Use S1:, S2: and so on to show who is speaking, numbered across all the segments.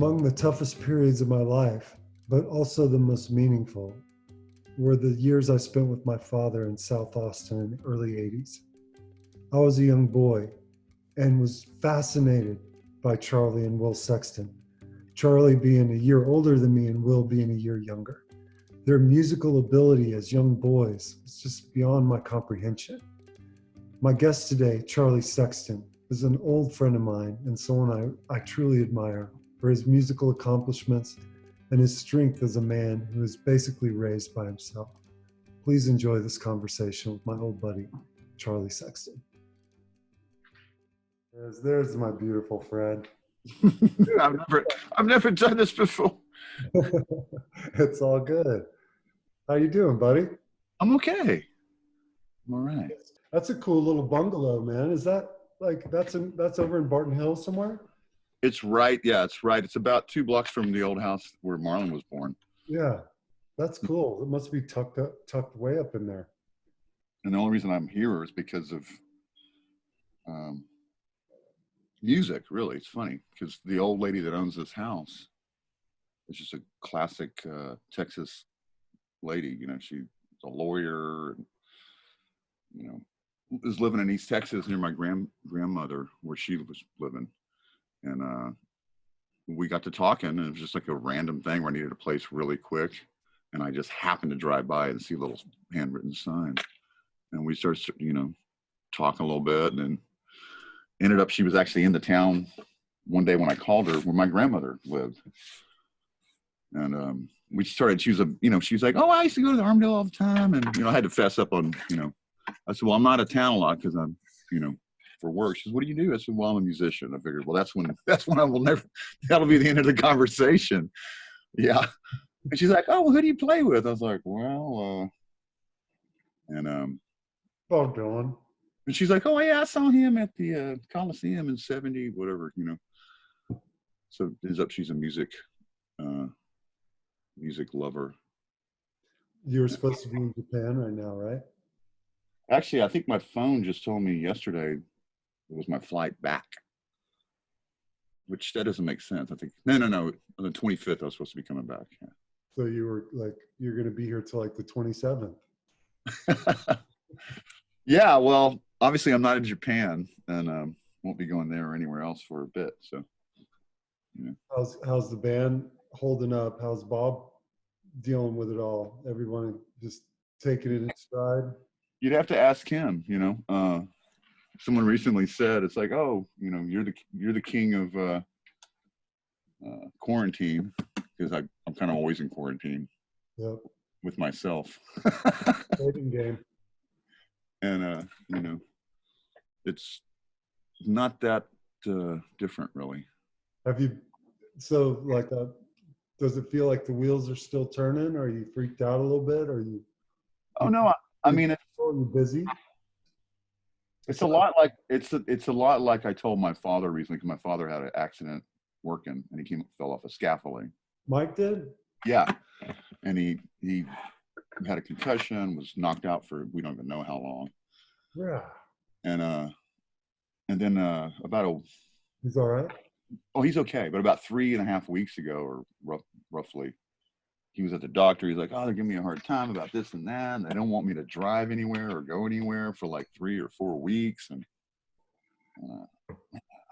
S1: Among the toughest periods of my life, but also the most meaningful, were the years I spent with my father in South Austin in the early 80s. I was a young boy and was fascinated by Charlie and Will Sexton, Charlie being a year older than me and Will being a year younger. Their musical ability as young boys was just beyond my comprehension. My guest today, Charlie Sexton, is an old friend of mine and someone I truly admire for his musical accomplishments and his strength as a man who was basically raised by himself. Please enjoy this conversation with my old buddy, Charlie Sexton. There's my beautiful friend.
S2: I've never done this before.
S1: It's all good. How you doing, buddy?
S2: I'm okay. I'm all right.
S1: That's a cool little bungalow, man. Is that like that's over in Barton Hills somewhere?
S2: It's right. Yeah, it's right. It's about 2 blocks from the old house where Marlon was born.
S1: Yeah, that's cool. It must be tucked way up in there.
S2: And the only reason I'm here is because of music. Really, it's funny because the old lady that owns this house is just a classic Texas lady. You know, she's a lawyer. And, you know, was living in East Texas near my grandmother where she was living. And we got to talking, and it was just like a random thing where I needed a place really quick. And I just happened to drive by and see a little handwritten sign. And we started, you know, talking a little bit, and then ended up, she was actually in the town one day when I called her where my grandmother lived. And we started, she was like, oh, I used to go to the Armadale all the time. And, you know, I had to fess up on, you know, I said, well, I'm not a town a lot because I'm, you know, for work. She says, what do you do? I said, well, I'm a musician. I figured, well, that's when I will never, that'll be the end of the conversation. Yeah. And she's like, oh, well, who do you play with? I was like, well,
S1: Bob Dylan.
S2: And she's like, oh, yeah, I saw him at the Coliseum in 70, whatever, you know. So it ends up she's a music lover.
S1: You're supposed to be in Japan right now, right?
S2: Actually, I think my phone just told me yesterday it was my flight back, which that doesn't make sense. I think, no. On the 25th, I was supposed to be coming back. Yeah.
S1: So you were like, you're going to be here till like the 27th.
S2: Yeah, well, obviously I'm not in Japan and won't be going there or anywhere else for a bit. So, you know.
S1: How's the band holding up? How's Bob dealing with it all? Everyone just taking it in stride?
S2: You'd have to ask him, you know. Someone recently said, it's like, oh, you know, you're the king of quarantine, because I'm kind of always in quarantine.
S1: Yep.
S2: With myself.
S1: Waiting game.
S2: And you know, it's not that different, really.
S1: Have you? So, like, does it feel like the wheels are still turning? Or are you freaked out a little bit? Or you?
S2: Oh no, I mean,
S1: are you busy?
S2: It's a lot like I told my father recently, because my father had an accident working and he fell off a scaffolding.
S1: Mike did?
S2: Yeah, and he had a concussion, was knocked out for we don't even know how long.
S1: Yeah.
S2: And then
S1: He's all right?
S2: Oh, he's okay. But about 3.5 weeks ago, or roughly, he was at the doctor. He's like, oh, they're giving me a hard time about this and that. And they don't want me to drive anywhere or go anywhere for like 3 or 4 weeks. And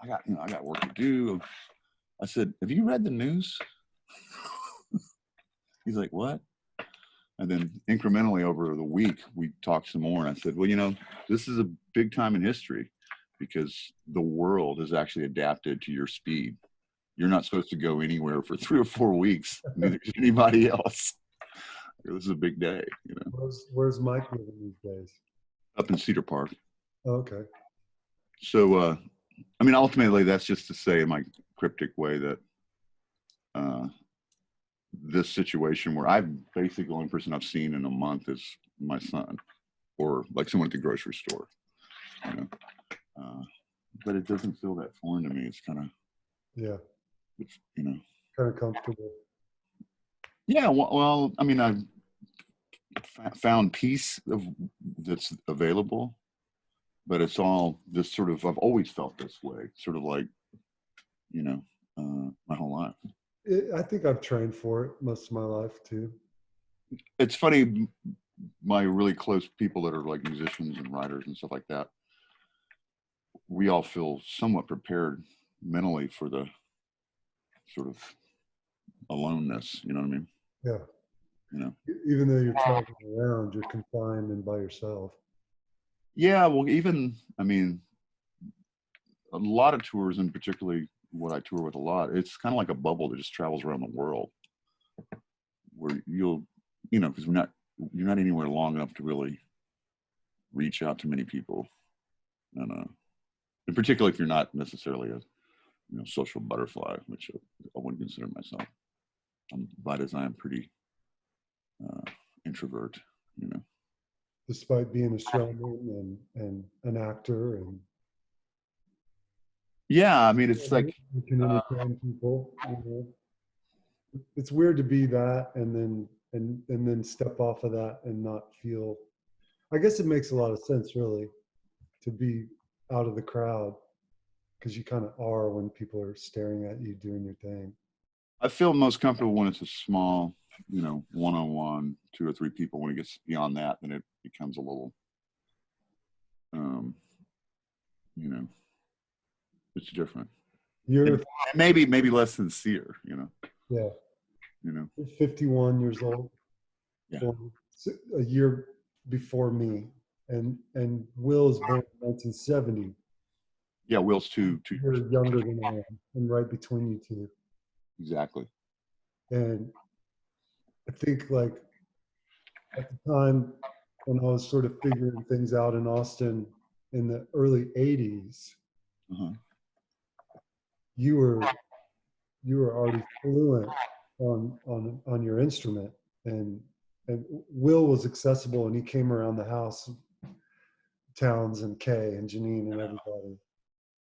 S2: I got work to do. I said, have you read the news? He's like, what? And then incrementally over the week, we talked some more. And I said, well, you know, this is a big time in history because the world has actually adapted to your speed. You're not supposed to go anywhere for 3 or 4 weeks, neither is anybody else. This is a big day, you know.
S1: Where's Mike living these days?
S2: Up in Cedar Park.
S1: Oh, okay.
S2: So, I mean, ultimately, that's just to say in my cryptic way that this situation where I'm basically the only person I've seen in a month is my son, or like someone at the grocery store, you know. But it doesn't feel that foreign to me. It's kind of,
S1: yeah,
S2: it's, you know,
S1: kind of comfortable.
S2: Yeah, well, I mean, I've found peace that's available, but it's all this sort of, I've always felt this way, sort of like, you know, my whole life.
S1: I think I've trained for it most of my life too.
S2: It's funny, my really close people that are like musicians and writers and stuff like that, we all feel somewhat prepared mentally for the sort of aloneness, you know what I mean?
S1: Yeah.
S2: You know?
S1: Even though you're traveling around, you're confined and by yourself.
S2: Yeah, well, even, I mean, a lot of tours, and particularly what I tour with a lot, it's kind of like a bubble that just travels around the world, where you'll, you know, because you're not anywhere long enough to really reach out to many people, and in particular if you're not necessarily a social butterfly, which I wouldn't consider myself. I'm by design pretty introvert, you know.
S1: Despite being a showman and an actor, and
S2: Yeah, I mean, it's like
S1: you can entertain people. It's weird to be that and then step off of that and not feel. I guess it makes a lot of sense, really, to be out of the crowd because you kind of are when people are staring at you doing your thing.
S2: I feel most comfortable when it's a small, one-on-one, 2 or 3 people. When it gets beyond that, then it becomes a little, um, you know, it's different.
S1: You're
S2: And maybe less sincere,
S1: yeah,
S2: you know.
S1: you're 51 years old,
S2: Yeah.
S1: born a year before me, and Will is born in 1970.
S2: Yeah, Will's two years.
S1: You're younger than I am, and right between you two.
S2: Exactly.
S1: And I think like at the time when I was sort of figuring things out in Austin in the early 80s,
S2: Uh-huh.
S1: you were you were already fluent on your instrument, and Will was accessible, and he came around the house, Towns and Kay and Janine and everybody.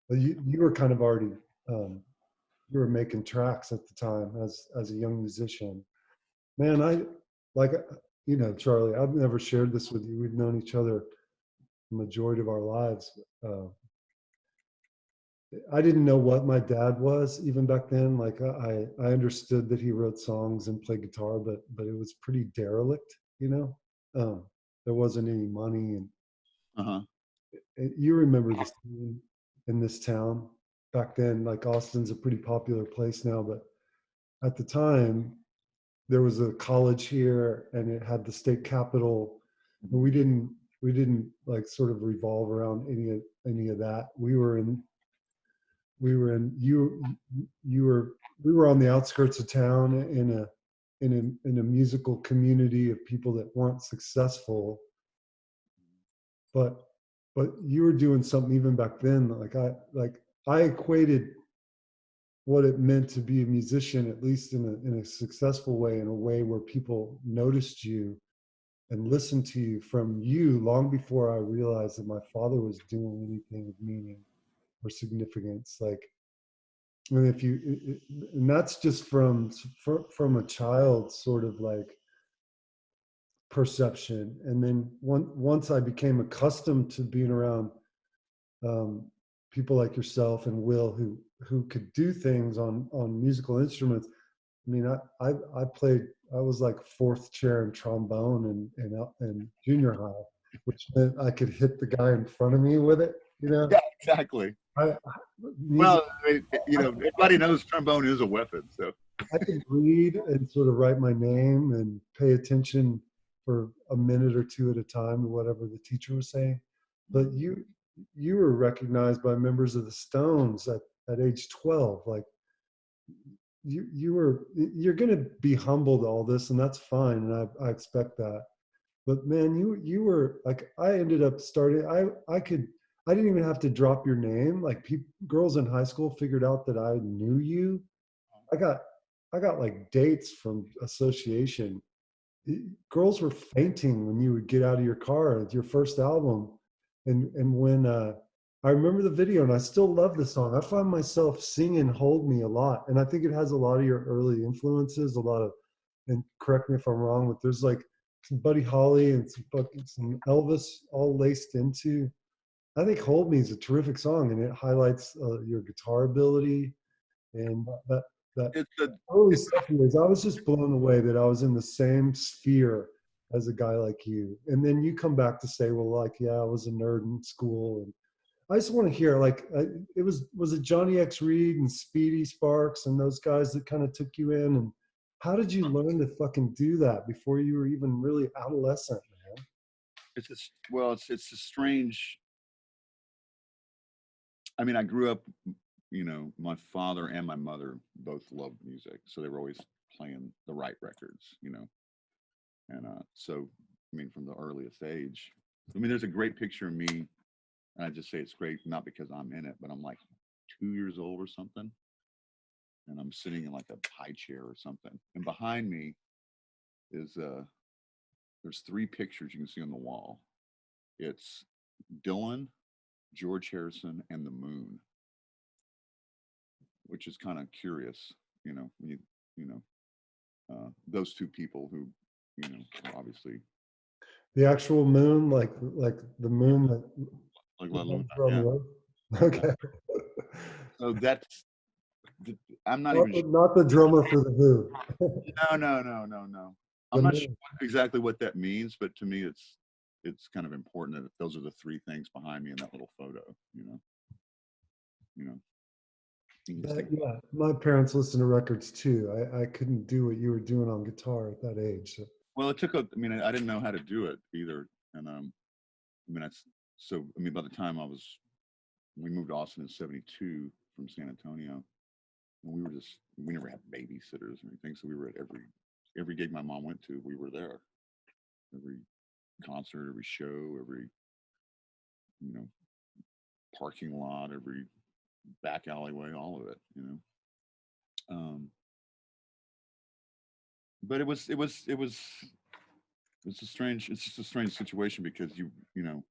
S1: But you were kind of already you were making tracks at the time as a young musician. Man, I like Charlie. I've never shared this with you. We've known each other the majority of our lives. I didn't know what my dad was even back then. Like I understood that he wrote songs and played guitar, but it was pretty derelict, you know. There wasn't any money,
S2: Uh-huh.
S1: and you remember the scene in this town back then. Like Austin's a pretty popular place now, but at the time there was a college here, and it had the state capitol. But we didn't like sort of revolve around any of that. You were we were on the outskirts of town in a musical community of people that weren't successful, but you were doing something even back then. I equated what it meant to be a musician, at least in a successful way, in a way where people noticed you and listened to you from you long before I realized that my father was doing anything of meaning or significance. Like, and if you, and that's just from a child sort of like perception. And then once I became accustomed to being around um, people like yourself and Will who could do things on musical instruments. I mean, I played. I was like fourth chair in trombone in junior high, which meant I could hit the guy in front of me with it.
S2: Yeah, exactly.
S1: Music.
S2: Well, everybody knows trombone is a weapon, so.
S1: I could read and sort of write my name and pay attention for a minute or two at a time to whatever the teacher was saying. But you were recognized by members of the Stones at age 12. Like you're going to be humble to all this, and that's fine, and I expect that. But man, you were like, I ended up starting. I didn't even have to drop your name. Like girls in high school figured out that I knew you. I got I got like dates from association. Girls were fainting when you would get out of your car at your first album, and when I remember the video, and I still love the song. I find myself singing "Hold Me" a lot, and I think it has a lot of your early influences. A lot of, and correct me if I'm wrong, but there's like some Buddy Holly and some Elvis all laced into. I think "Hold Me" is a terrific song, and it highlights your guitar ability and that
S2: it's a,
S1: early
S2: it's
S1: stuff years, I was just blown away that I was in the same sphere as a guy like you. And then you come back to say, well, like, yeah, I was a nerd in school. And I just want to hear, like, was it Johnny X Reed and Speedy Sparks and those guys that kind of took you in? And how did you learn to fucking do that before you were even really adolescent, man?
S2: it's just, well, it's a strange. I mean, I grew up, you know, my father and my mother both loved music, so they were always playing the right records, you know. And so, I mean, from the earliest age, I mean, there's a great picture of me, and I just say it's great not because I'm in it, but I'm like 2 years old or something, and I'm sitting in like a high chair or something, and behind me is there's three pictures you can see on the wall. It's Dylan, George Harrison, and the moon, which is kind of curious, you know, when you know, those two people who, you know, are obviously
S1: The actual moon, like the moon that
S2: like La Luna,
S1: revolves around
S2: yeah.
S1: the earth. Okay.
S2: So that's, I'm not
S1: Not
S2: even
S1: the, not the drummer for the Who.
S2: sure. No.
S1: The
S2: I'm not sure
S1: moon.
S2: exactly what that means, but to me, it's kind of important that those are the three things behind me in that little photo. You know, you just think,
S1: Yeah, my parents listened to records too. I couldn't do what you were doing on guitar at that age. So.
S2: well, it took a. I mean, I didn't know how to do it either, and I mean, that's so. I mean, by the time we moved to Austin in '72 from San Antonio, and we never had babysitters or anything, so we were at every gig my mom went to, we were there. Every concert, every show, every, you know, parking lot, every back alleyway, all of it, you know. But it's just a strange situation because you know,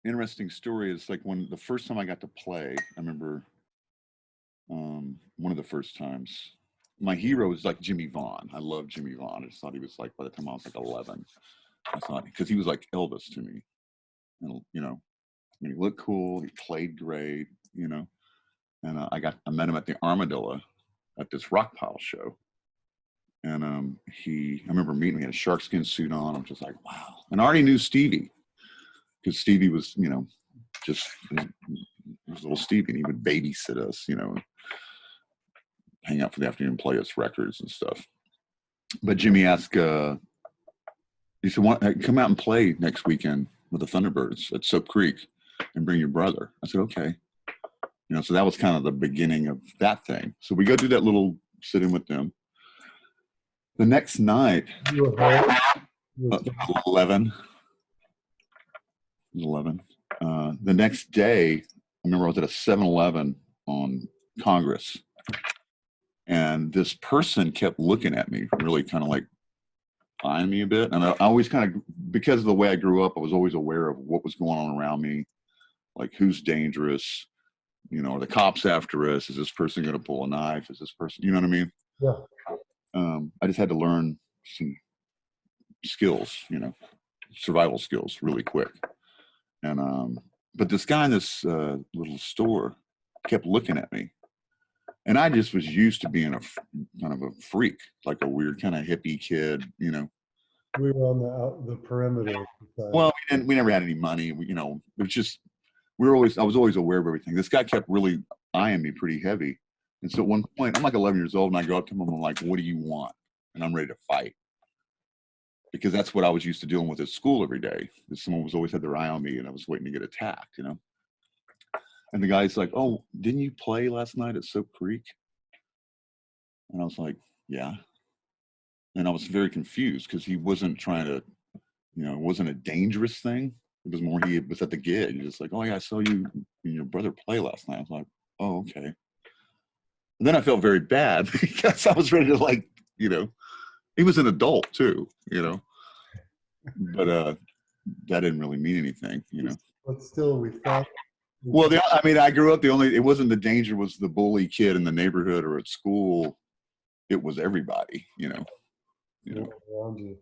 S2: interesting story is like when the first time I got to play, I remember one of the first times. My hero is like Jimmy Vaughn. I love Jimmy Vaughn. I just thought he was like, by the time I was like 11, I thought, because he was like Elvis to me. And, you know, I mean, he looked cool. He played great, you know. And I met him at the Armadillo at this rock pile show. And I remember meeting him. He had a sharkskin suit on. I'm just like, wow. And I already knew Stevie because Stevie was, you know, just was little Stevie, and he would babysit us, you know, hang out for the afternoon, play us records and stuff. But Jimmy asked, he said, come out and play next weekend with the Thunderbirds at Soap Creek and bring your brother. I said, okay. You know, so that was kind of the beginning of that thing. So we go do that little sit-in with them. The next night,
S1: You were how old? You were
S2: 11. It was 11. The next day, I remember I was at a 7-Eleven on Congress, and this person kept looking at me, really kind of like eyeing me a bit. And I always kind of, because of the way I grew up, I was always aware of what was going on around me, like who's dangerous, you know, are the cops after us? Is this person going to pull a knife? Is this person, you know what I mean?
S1: Yeah.
S2: I just had to learn some skills, you know, survival skills really quick. And but this guy in this little store kept looking at me, and I just was used to being a kind of a freak, like a weird kind of hippie kid, you know.
S1: We were on the perimeter.
S2: Well, we never had any money. You know, it was just I was always aware of everything. This guy kept really eyeing me pretty heavy, and so at one point, I'm like 11 years old, and I go up to him and I'm like, "What do you want?" And I'm ready to fight, because that's what I was used to dealing with at school every day. Someone was always had their eye on me, and I was waiting to get attacked, you know. And the guy's like, "Oh, didn't you play last night at Soap Creek?" And I was like, "Yeah." And I was very confused because he wasn't trying to, you know, it wasn't a dangerous thing. It was more he was at the gig. He was like, "Oh yeah, I saw you and your brother play last night." I was like, "Oh, okay." And then I felt very bad because I was ready to, like, you know, he was an adult too, you know. But that didn't really mean anything, you know.
S1: But still, we fought.
S2: Well, I mean, I grew up, it wasn't the danger was the bully kid in the neighborhood or at school. It was everybody, you know.
S1: Around you.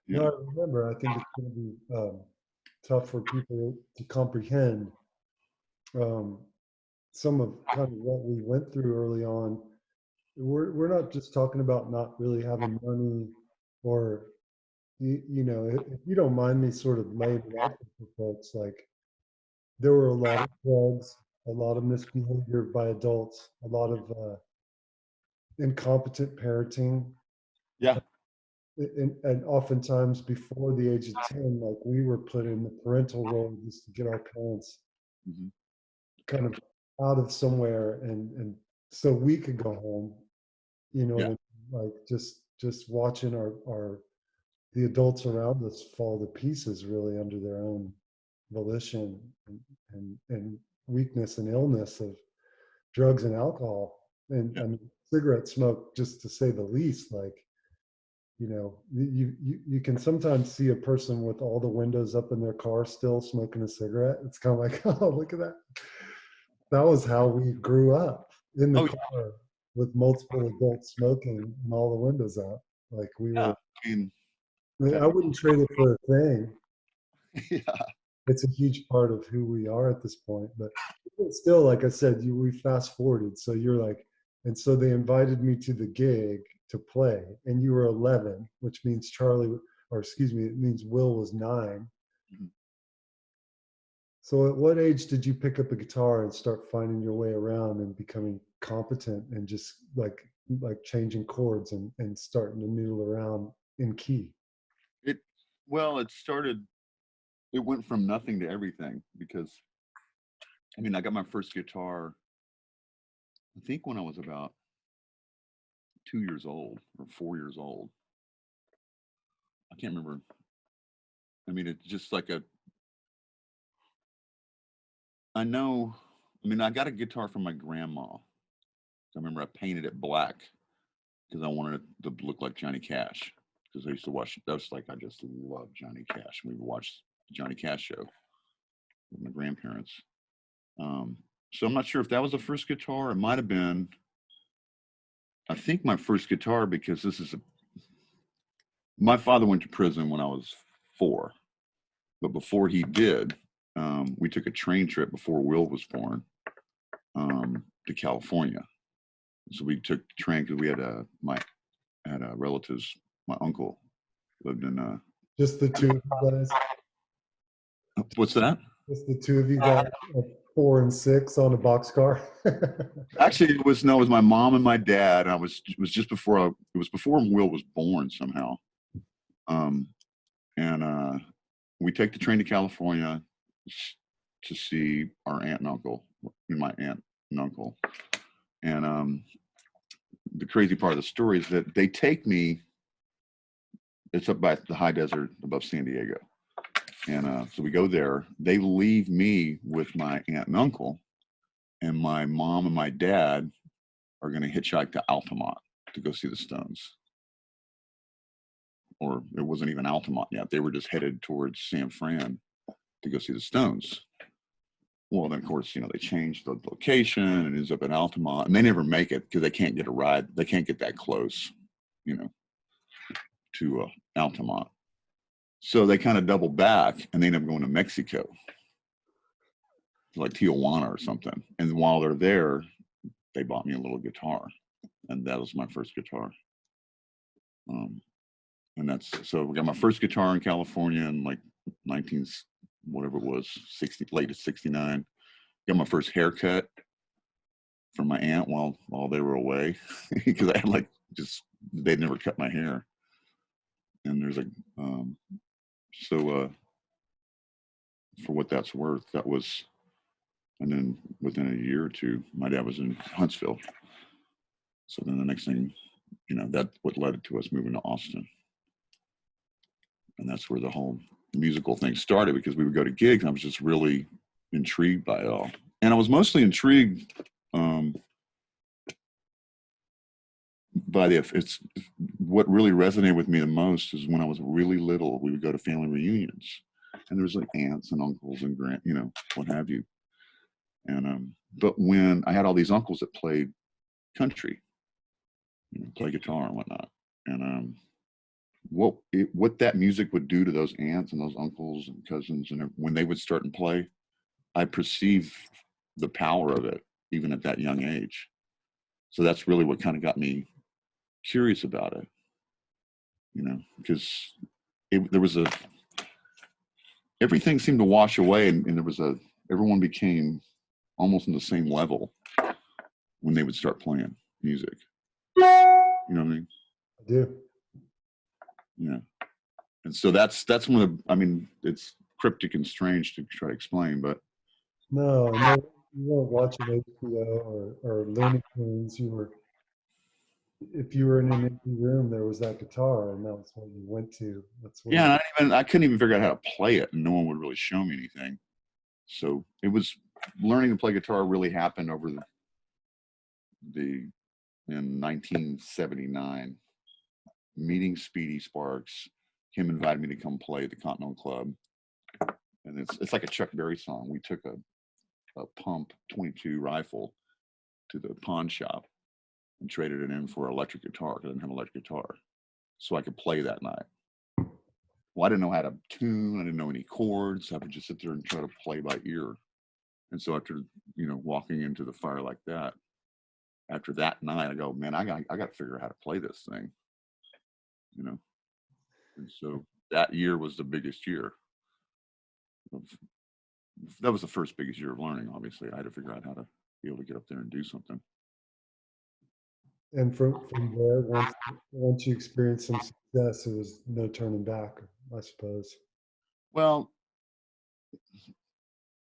S2: You
S1: No,
S2: know.
S1: I remember. I think it's going to be tough for people to comprehend. Um, some of kind of what we went through early on. We're not just talking about not really having money, or you know, if you don't mind me sort of laying it out for folks, like there were a lot of drugs, a lot of misbehavior by adults, a lot of incompetent parenting,
S2: Yeah.
S1: and oftentimes before the age of 10, like we were put in the parental role just to get our parents
S2: Hmm.
S1: kind of out of somewhere, and so we could go home, you know what I
S2: Yeah.
S1: mean? Like just watching our the adults around us fall to pieces really under their own volition, and weakness and illness of drugs and alcohol, and
S2: Yeah.
S1: I mean cigarette smoke, just to say the least. Like, you know, you can sometimes see a person with all the windows up in their car still smoking a cigarette. It's kind of like, oh, look at that. That was how we grew up, in the
S2: Oh,
S1: car with multiple adults smoking and all the windows up. Like we
S2: yeah.
S1: were,
S2: I mean,
S1: I mean,
S2: that,
S1: I wouldn't trade it for a thing.
S2: yeah.
S1: It's a huge part of who we are at this point. But still, like I said, we fast forwarded. So you're like, and so they invited me to the gig to play, and you were 11, which means Charlie, or excuse me, it means Will was 9.
S2: Mhm.
S1: So at what age did you pick up a guitar and start finding your way around and becoming competent and just like changing chords and starting to noodle around in key?
S2: It, well, it started, it went from nothing to everything because, I mean, I got my first guitar, I think when I was about 2 years old or 4 years old. I can't remember. I mean, it's just like I know, I mean, I got a guitar from my grandma. I remember I painted it black because I wanted it to look like Johnny Cash. Because I used to watch, that was like, I just love Johnny Cash. We would watch the Johnny Cash show with my grandparents. Um, so I'm not sure if that was the first guitar. It might have been, I think my first guitar, because my father went to prison when I was 4. But before he did, we took a train trip before Will was born, to California. So we took the train because we had relatives. My uncle lived in
S1: Just the two of you guys?
S2: what's that?
S1: Just the two of you guys, like 4 and 6 on a boxcar?
S2: Actually, it was my mom and my dad. And it was just before it was before Will was born somehow. Um, and we take the train to California to see our aunt and uncle, my aunt and uncle. And the crazy part of the story is that they take me. It's up by the high desert above San Diego. And so we go there. They leave me with my aunt and uncle, and my mom and my dad are going to hitchhike to Altamont to go see the Stones. Or it wasn't even Altamont yet. They were just headed towards San Fran to go see the Stones. Well, then, of course, you know, they changed the location and it ends up in Altamont. And they never make it because they can't get a ride. They can't get that close, you know, to Altamont. So they kind of double back and they end up going to Mexico, like Tijuana or something. And while they're there, they bought me a little guitar, and that was my first guitar. Um, and that's so we got my first guitar in California in like 19 whatever it was 60 late 69. Got my first haircut from my aunt while they were away because I had like just they'd never cut my hair. And there's a so for what that's worth, that was, and then within a year or two, my dad was in Huntsville. So then the next thing, you know, that's what led to us moving to Austin. And that's where the whole musical thing started, because we would go to gigs and I was just really intrigued by it all. And I was mostly intrigued by it's what really resonated with me the most is when I was really little, we would go to family reunions and there was like aunts and uncles and you know, what have you. And but when I had all these uncles that played country, you know, play guitar and whatnot, and what that music would do to those aunts and those uncles and cousins, and when they would start and play, I perceived the power of it even at that young age. So that's really what kind of got me curious about it, you know, because there was everything seemed to wash away, and there was everyone became almost on the same level when they would start playing music. You know what I mean?
S1: I do.
S2: Yeah. And so that's one of the, I mean, it's cryptic and strange to try to explain, but
S1: No, you weren't watching HBO or Looney Tunes. If you were in an empty room, there was that guitar, and that's what you went to. That's what.
S2: yeah, and I couldn't even figure out how to play it, and no one would really show me anything. So it was learning to play guitar really happened over in 1979, meeting Speedy Sparks. Him invited me to come play at the Continental Club, and it's like a Chuck Berry song. We took a pump 22 rifle to the pawn shop and traded it in for an electric guitar because I didn't have an electric guitar, so I could play that night. Well, I didn't know how to tune. I didn't know any chords. I would just sit there and try to play by ear. And so after, you know, walking into the fire like that, after that night, I go, man, I got to figure out how to play this thing, you know. And so that year was the biggest year. That was the first biggest year of learning. Obviously, I had to figure out how to be able to get up there and do something.
S1: And from there, once you experienced some success, it was no turning back, I suppose.
S2: Well,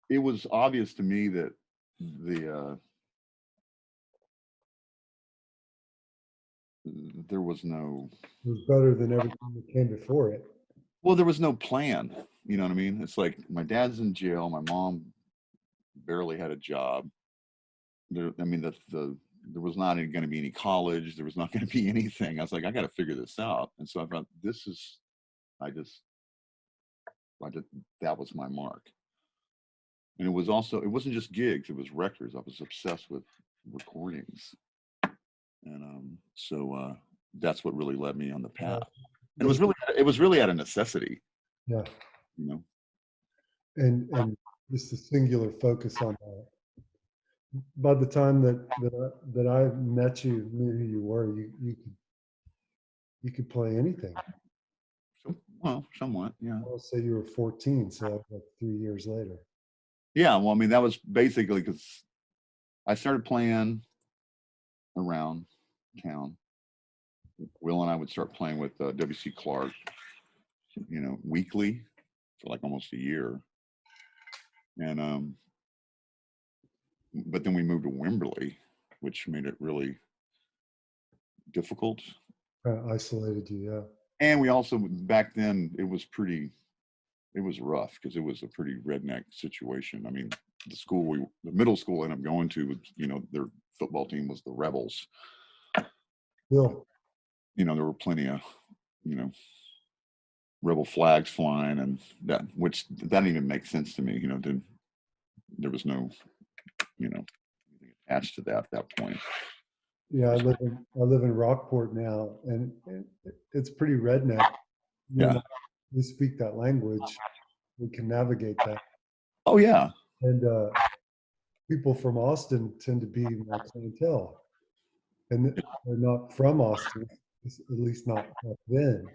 S2: it was obvious to me that there was no.
S1: It was better than everything that came before it.
S2: Well, there was no plan. You know what I mean? It's like my dad's in jail. My mom barely had a job. There was not going to be any college. There was not going to be anything. I was like, I got to figure this out. And so I thought, that was my mark. And it wasn't just gigs. It was records. I was obsessed with recordings. And so that's what really led me on the path. And it was really out of necessity.
S1: Yeah.
S2: You know.
S1: And just a singular focus on that. By the time that I met you, knew who you were, you could play anything.
S2: Well, somewhat, yeah.
S1: I'll say you were 14, so like 3 years later.
S2: Yeah, well, I mean, that was basically because I started playing around town. Will and I would start playing with W.C. Clark, you know, weekly for like almost a year. And but then we moved to Wimberley, which made it really difficult.
S1: Isolated you, yeah.
S2: And we also, back then, it was rough because it was a pretty redneck situation. I mean, the middle school I ended up going to was, you know, their football team was the Rebels.
S1: Yeah.
S2: You know, there were plenty of, you know, rebel flags flying, and that didn't even make sense to me. You know, there was no, you know, anything attached to that at that point.
S1: Yeah, I live in Rockport now, and it's pretty redneck.
S2: Yeah,
S1: we speak that language. We can navigate that.
S2: Oh yeah.
S1: And people from Austin tend to be my clientele, and they're not from Austin, at least not back then.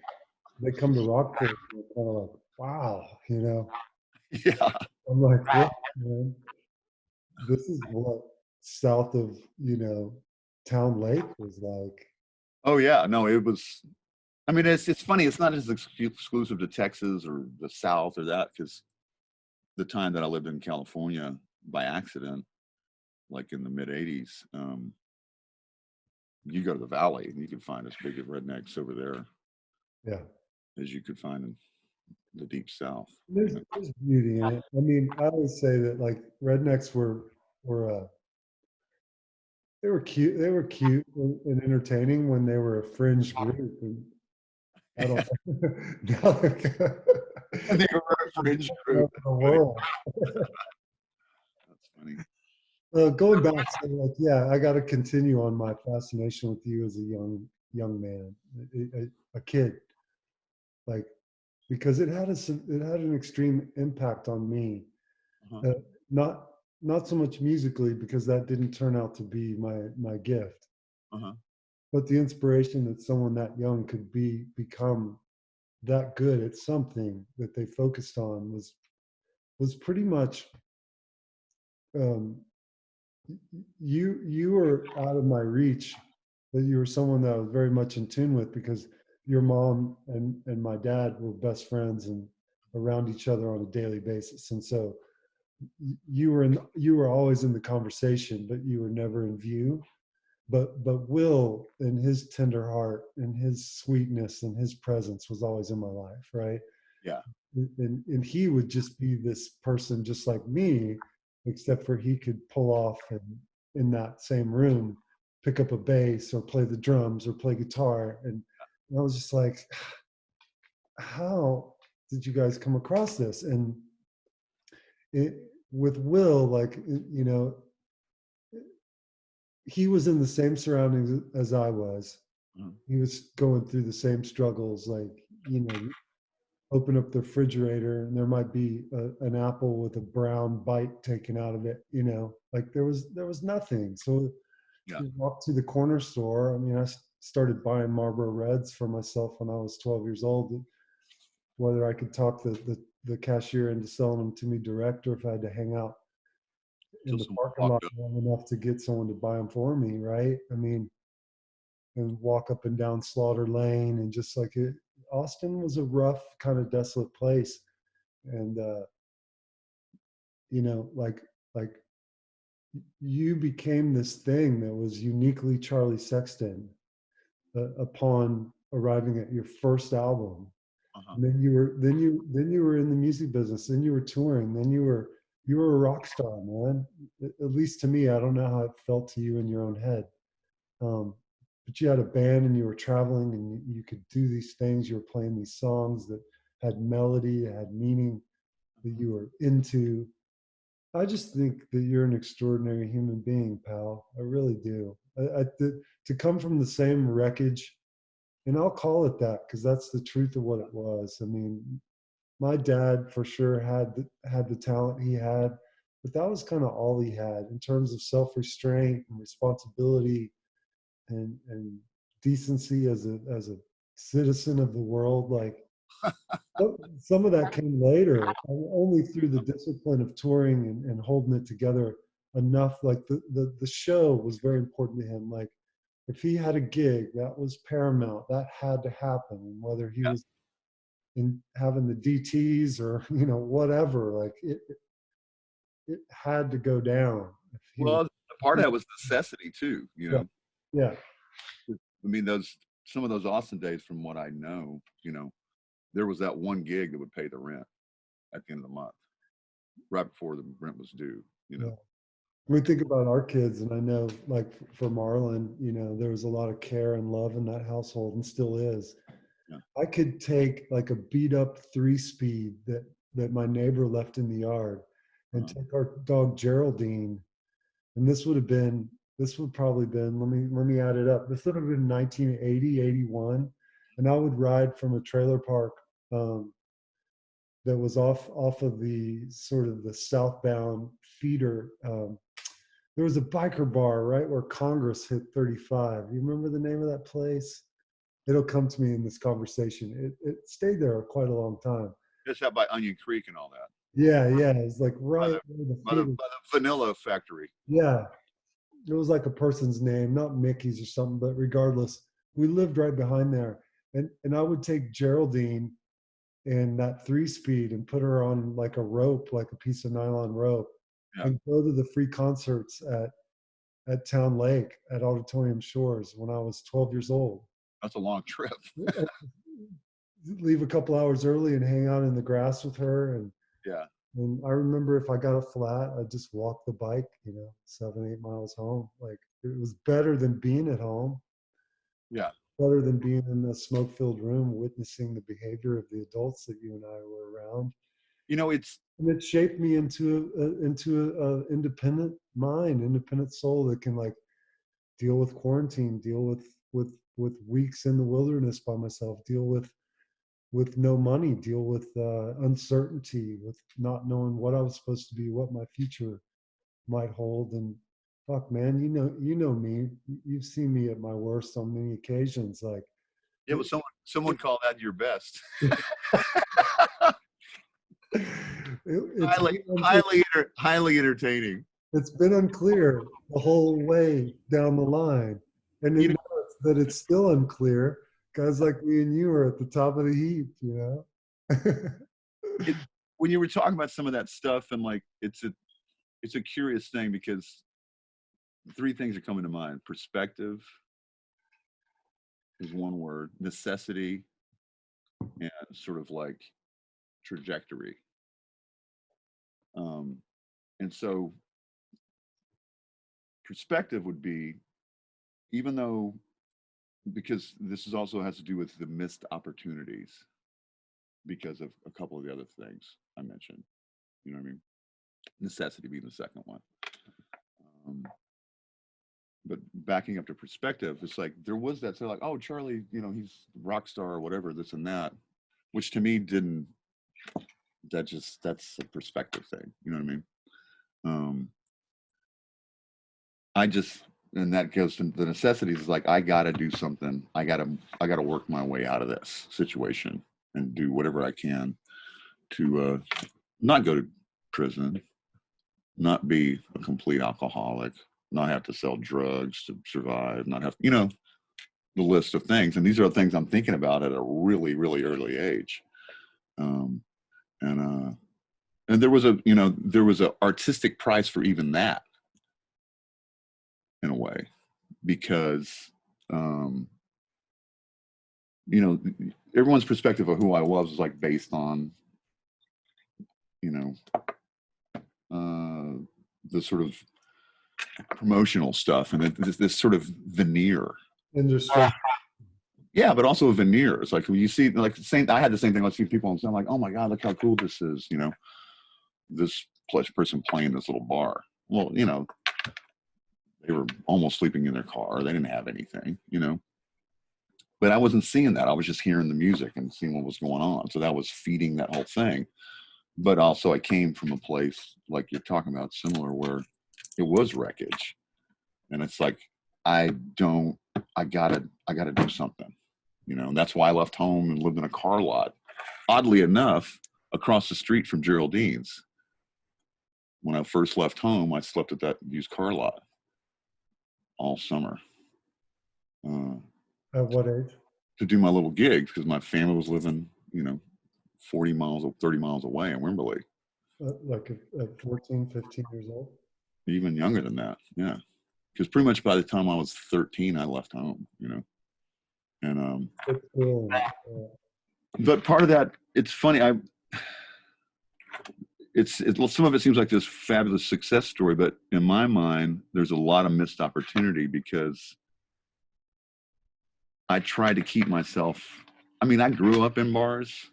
S1: They come to Rockport, and they're kind of like, wow, you know.
S2: Yeah.
S1: I'm like, what, man? This is what south of, you know, Town Lake was like.
S2: Oh yeah. No, it was. I mean, it's funny. It's not just exclusive to Texas or the South or that, because the time that I lived in California by accident, like in the mid '80s, you go to the Valley and you can find as big of rednecks over there,
S1: Yeah,
S2: as you could find in the Deep South.
S1: there's beauty in it. I mean, I always say that like rednecks were they were cute. They were cute and entertaining when they were a fringe group. And I don't know.
S2: They were a fringe group.
S1: The world.
S2: That's funny.
S1: Going back, so like, yeah, I got to continue on my fascination with you as a young man, a kid, like, because it had an extreme impact on me.
S2: Uh-huh.
S1: Not not so much musically because that didn't turn out to be my gift,
S2: Uh-huh.
S1: but the inspiration that someone that young could become that good at something that they focused on was pretty much um, you were out of my reach, but you were someone that I was very much in tune with because your mom and my dad were best friends and around each other on a daily basis, and so you were always in the conversation, but you were never in view. But Will and his tender heart and his sweetness and his presence was always in my life, right?
S2: Yeah.
S1: And he would just be this person just like me, except for he could pull off and in that same room pick up a bass or play the drums or play guitar. And I was just like, how did you guys come across this? And it, with Will, like, you know, he was in the same surroundings as I was.
S2: Mhm.
S1: He was going through the same struggles, like, you know, open up the refrigerator and there might be an apple with a brown bite taken out of it, you know, like there was nothing. So
S2: Yeah.
S1: you walk to the corner store. I mean, I started buying Marlboro Reds for myself when I was 12 years old, whether I could talk the cashier into selling them to me direct or if I had to hang out in
S2: Till
S1: the
S2: someone
S1: parking lot
S2: walked up.
S1: long enough to get someone to buy them for me, right? I mean, and walk up and down Slaughter Lane and just like it. Austin was a rough, kind of desolate place, and you know, like you became this thing that was uniquely Charlie Sexton upon arriving at your first album.
S2: Uh-huh.
S1: And then you were in the music business. Then you were touring. Then you were a rock star, man. At least to me, I don't know how it felt to you in your own head. Um, but you had a band and you were traveling and you could do these things. You were playing these songs that had melody, that had meaning, that you were into. I just think that you're an extraordinary human being, pal. I really do. To come from the same wreckage, and I'll call it that because that's the truth of what it was. I mean, my dad for sure had the talent he had, but that was kind of all he had in terms of self-restraint and responsibility and decency as a citizen of the world. Like some of that came later, only through the discipline of touring and holding it together enough. Like the show was very important to him. Like if he had a gig, that was paramount. That had to happen. And whether he
S2: Yeah.
S1: was in having the DTs or you know whatever, like it had to go down. If he was,
S2: Well, the part of that was necessity too, you
S1: yeah,
S2: know.
S1: yeah,
S2: I mean, those some of those Austin days, from what I know, you know, there was that one gig that would pay the rent at the end of the month, right before the rent was due. You know.
S1: yeah. We think about our kids, and I know, like for Marlon, you know, there was a lot of care and love in that household, and still is.
S2: Yeah.
S1: I could take like a beat up 3-speed that my neighbor left in the yard, and
S2: Uh-huh.
S1: take our dog Geraldine, and this would probably been let me add it up. This would have been 1980, 81, and I would ride from a trailer park that was off of the sort of the southbound feeder. There was a biker bar right where Congress hit 35. You remember the name of that place? It'll come to me in this conversation. It stayed there quite a long time.
S2: Just out by Onion Creek and all that,
S1: Yeah, yeah. It's like
S2: by
S1: right
S2: the
S1: where the
S2: by the,
S1: theater.
S2: by the Vanilla Factory.
S1: Yeah, it was like a person's name, not Mickey's or something, but regardless, we lived right behind there. And I would take Geraldine and that 3-speed and put her on like a rope, like a piece of nylon rope,
S2: Yeah,
S1: and go to the free concerts at Town Lake at Auditorium Shores when I was 12 years old.
S2: that's a long trip.
S1: Leave a couple hours early and hang out in the grass with her.
S2: Yeah,
S1: And I remember if I got a flat, I'd just walk the bike, you know, 7, 8 miles home. Like it was better than being at home,
S2: yeah.
S1: better than being in a smoke filled room witnessing the behavior of the adults that you and I were around.
S2: You know, it's
S1: And it shaped me into a independent mind, independent soul that can like deal with quarantine, deal with weeks in the wilderness by myself, deal with no money, deal with uncertainty, with not knowing what I was supposed to be, what my future might hold. And fuck, man, you know me. You've seen me at my worst on many occasions. Like,
S2: Yeah, but someone called that your best.
S1: it's
S2: Highly entertaining.
S1: it's been unclear the whole way down the line, and
S2: You
S1: then that it's still unclear. Guys like me and you are at the top of the heap, you know.
S2: When you were talking about some of that stuff, and like it's a curious thing because three things are coming to mind. Perspective is one word, necessity, and sort of like trajectory. And so perspective would be, even though, because this is also has to do with the missed opportunities because of a couple of the other things I mentioned. You know what I mean? Necessity being the second one. But backing up to perspective, it's like there was that, so like, oh, Charlie, you know, he's a rock star or whatever, this and that, which to me didn't, that's a perspective thing. You know what I mean? I just, and that goes to the necessities, is like, I got to do something. I got to work my way out of this situation and do whatever I can to not go to prison, not be a complete alcoholic, not have to sell drugs to survive, not have, you know, the list of things. And these are the things I'm thinking about at a really, really early age. And there was a artistic price for even that, in a way, because, you know, everyone's perspective of who I was like based on, you know, the sort of promotional stuff and this sort of veneer.
S1: Industry.
S2: Yeah, but also a veneer. It's like when you see, like, the same. I had the same thing. I see people and I'm like, oh my god, look how cool this is. You know, this person playing this little bar. Well, you know, they were almost sleeping in their car. They didn't have anything. You know, but I wasn't seeing that. I was just hearing the music and seeing what was going on. So that was feeding that whole thing. But also, I came from a place like you're talking about, similar, where it was wreckage, and it's like, I gotta do something. You know, and that's why I left home and lived in a car lot. Oddly enough, across the street from Geraldine's. When I first left home, I slept at that used car lot all summer.
S1: At what age?
S2: To do my little gigs, because my family was living, you know, 40 miles or 30 miles away in Wimberley.
S1: Like at 14, 15 years old?
S2: Even younger than that, yeah. Because pretty much by the time I was 13, I left home, you know. And but part of that, it's funny, some of it seems like this fabulous success story, but in my mind, there's a lot of missed opportunity because I tried to keep myself. I mean, I grew up in bars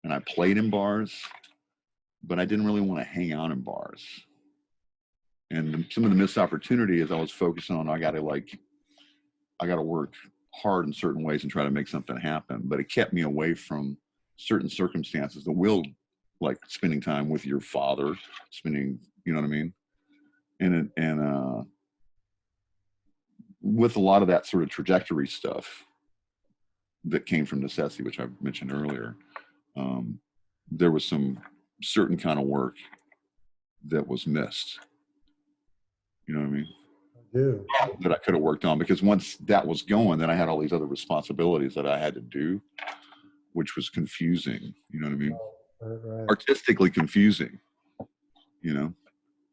S2: and I played in bars, but I didn't really want to hang out in bars. And some of the missed opportunity is I was focusing on, I got to work hard in certain ways and try to make something happen. But it kept me away from certain circumstances that will, like spending time with your father, you know what I mean? And with a lot of that sort of trajectory stuff that came from necessity, which I mentioned earlier, there was some certain kind of work that was missed. You know what I mean?
S1: I do.
S2: That I could have worked on, because once that was going, then I had all these other responsibilities that I had to do, which was confusing. You know what I mean?
S1: Right.
S2: Artistically confusing, you know?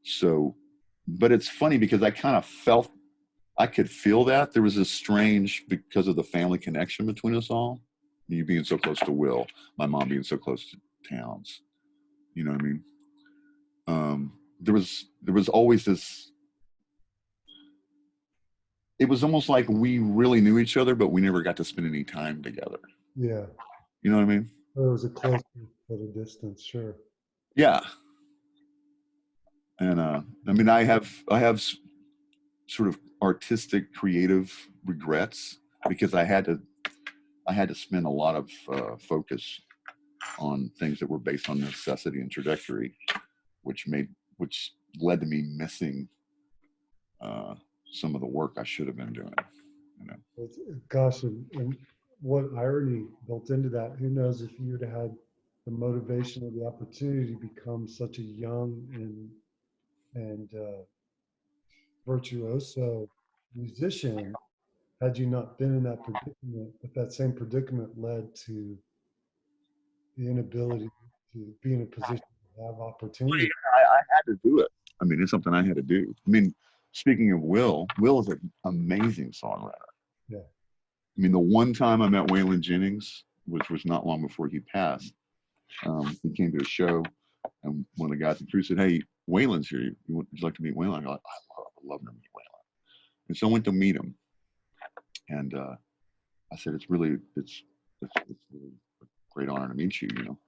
S2: So, but it's funny because I kind of felt, I could feel that there was a strange, because of the family connection between us all, you being so close to Will, my mom being so close to Towns, you know what I mean? There was always this, it was almost like we really knew each other, but we never got to spend any time together.
S1: Yeah.
S2: You know what I mean?
S1: There was a close at a distance, sure.
S2: Yeah. And I mean, I have sort of artistic, creative regrets, because I had to spend a lot of focus on things that were based on necessity and trajectory, which led to me missing some of the work I should have been doing. You know.
S1: Gosh, and what irony built into that. Who knows if you'd had the motivation or the opportunity to become such a young and virtuoso musician had you not been in that predicament, but that same predicament led to the inability to be in a position to have opportunity.
S2: I had to do it. I mean, it's something I had to do. I mean, speaking of Will is an amazing songwriter.
S1: Yeah.
S2: I mean, the one time I met Waylon Jennings, which was not long before he passed, he came to a show, and one of the guys in the crew said, "Hey, Waylon's here. Would you like to meet Waylon?" I go, "I love to meet Waylon." And so I went to meet him, and I said, "It's really a great honor to meet you, you know."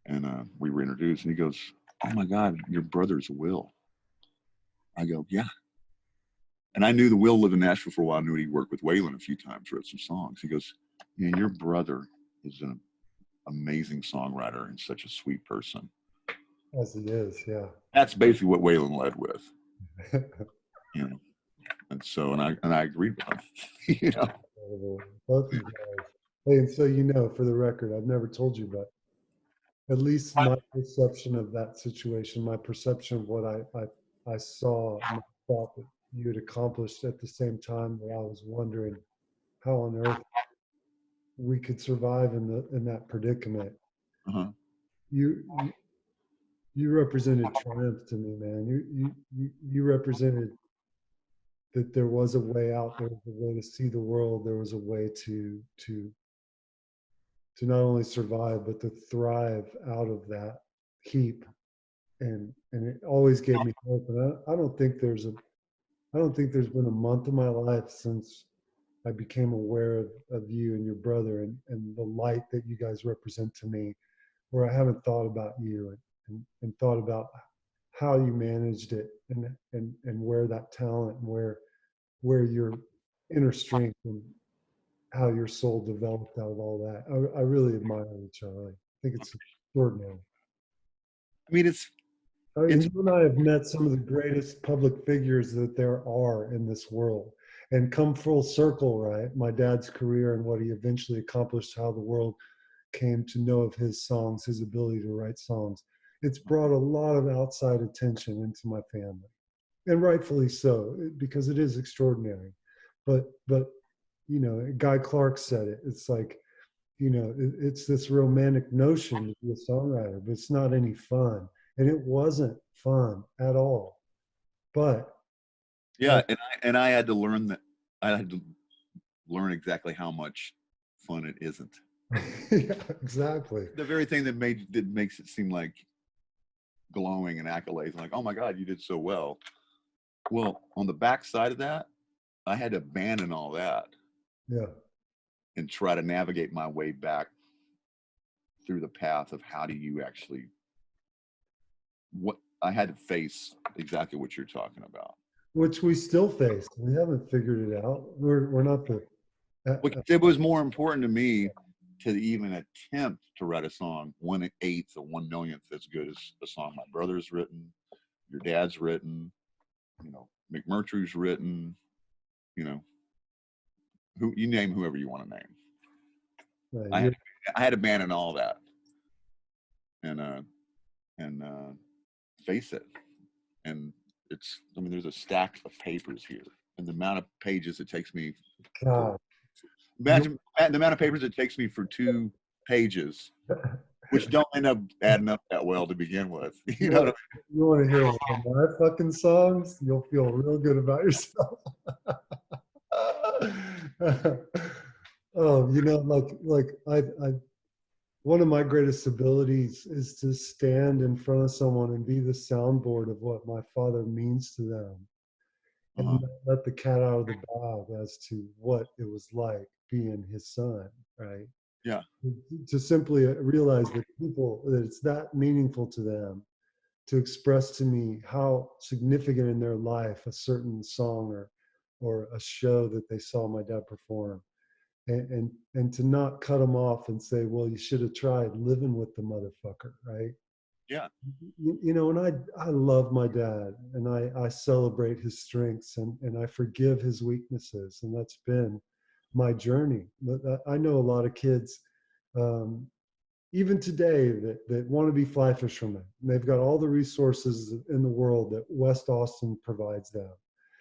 S2: And we were introduced, and he goes, "Oh my God, your brother's Will." I go, "Yeah." And I knew the Will lived in Nashville for a while. I knew he worked with Waylon a few times, wrote some songs. He goes, "Man, your brother is an amazing songwriter and such a sweet person."
S1: As he is, yeah.
S2: That's basically what Waylon led with, you know. And so, and I agreed with him, you know.
S1: Both of you guys. Hey, and so you know, for the record, I've never told you, but at least my perception of that situation, my perception of what I saw, and I thought that you had accomplished at the same time, that I was wondering how on earth we could survive in that predicament.
S2: Uh-huh.
S1: You you represented triumph to me, man. You represented that there was a way out, there was a way to see the world, there was a way to not only survive but to thrive out of that heap. And it always gave me hope. And I don't think there's been a month of my life since I became aware of you and your brother and the light that you guys represent to me, where I haven't thought about you and thought about how you managed it and where that talent and where your inner strength and how your soul developed out of all that. I really admire you, Charlie. I think it's extraordinary.
S2: I mean, it's
S1: And you and I have met some of the greatest public figures that there are in this world. And come full circle, right? My dad's career and what he eventually accomplished, how the world came to know of his songs, his ability to write songs. It's brought a lot of outside attention into my family. And rightfully so, because it is extraordinary. But you know, Guy Clark said it. It's like, you know, it's this romantic notion to be a songwriter, but it's not any fun. And it wasn't fun at all. But
S2: yeah, and I had to learn that. I had to learn exactly how much fun it isn't.
S1: yeah, exactly.
S2: The very thing that makes it seem like glowing and accolades, like, "Oh my God, you did so well." Well, on the backside of that, I had to abandon all that
S1: Yeah.
S2: and try to navigate my way back through the path of how do you actually, what I had to face exactly what you're talking about.
S1: Which we still face. We haven't figured it out. We're not the
S2: It was more important to me to even attempt to write a song 1/8 or 1/millionth as good as a song my brother's written, your dad's written, you know, McMurtry's written, you know, who you name, whoever you want to name.
S1: right,
S2: I had to abandon all that and face it. And it's, I mean, there's a stack of papers here, and the amount of pages it takes me.
S1: God.
S2: Imagine the amount of papers it takes me for 2 pages, which don't end up adding up that well to begin with. You know what I mean?
S1: You want to hear one of my fucking songs? You'll feel real good about yourself. Oh, you know, like I one of my greatest abilities is to stand in front of someone and be the soundboard of what my father means to them, and
S2: Uh-huh.
S1: not let the cat out of the bag as to what it was like being his son, right?
S2: Yeah.
S1: To simply realize that it's that meaningful to them to express to me how significant in their life a certain song or a show that they saw my dad perform, and to not cut them off and say, well, you should have tried living with the motherfucker, right?
S2: Yeah.
S1: You know, and I love my dad, and I celebrate his strengths, and I forgive his weaknesses, and that's been my journey. But I know a lot of kids, um, even today, that want to be fly fishermen. And they've got all the resources in the world that West Austin provides them.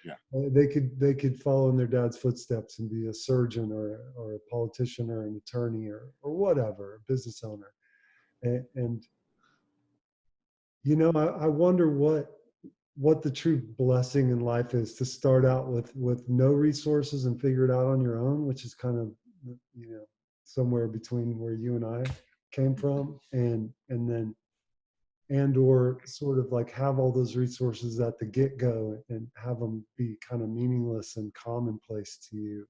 S2: Yeah.
S1: They could follow in their dad's footsteps and be a surgeon or a politician or an attorney or whatever, a business owner. And you know, I wonder what the true blessing in life is, to start out with no resources and figure it out on your own, which is kind of, you know, somewhere between where you and I came from, and then and or sort of like have all those resources at the get-go and have them be kind of meaningless and commonplace to you.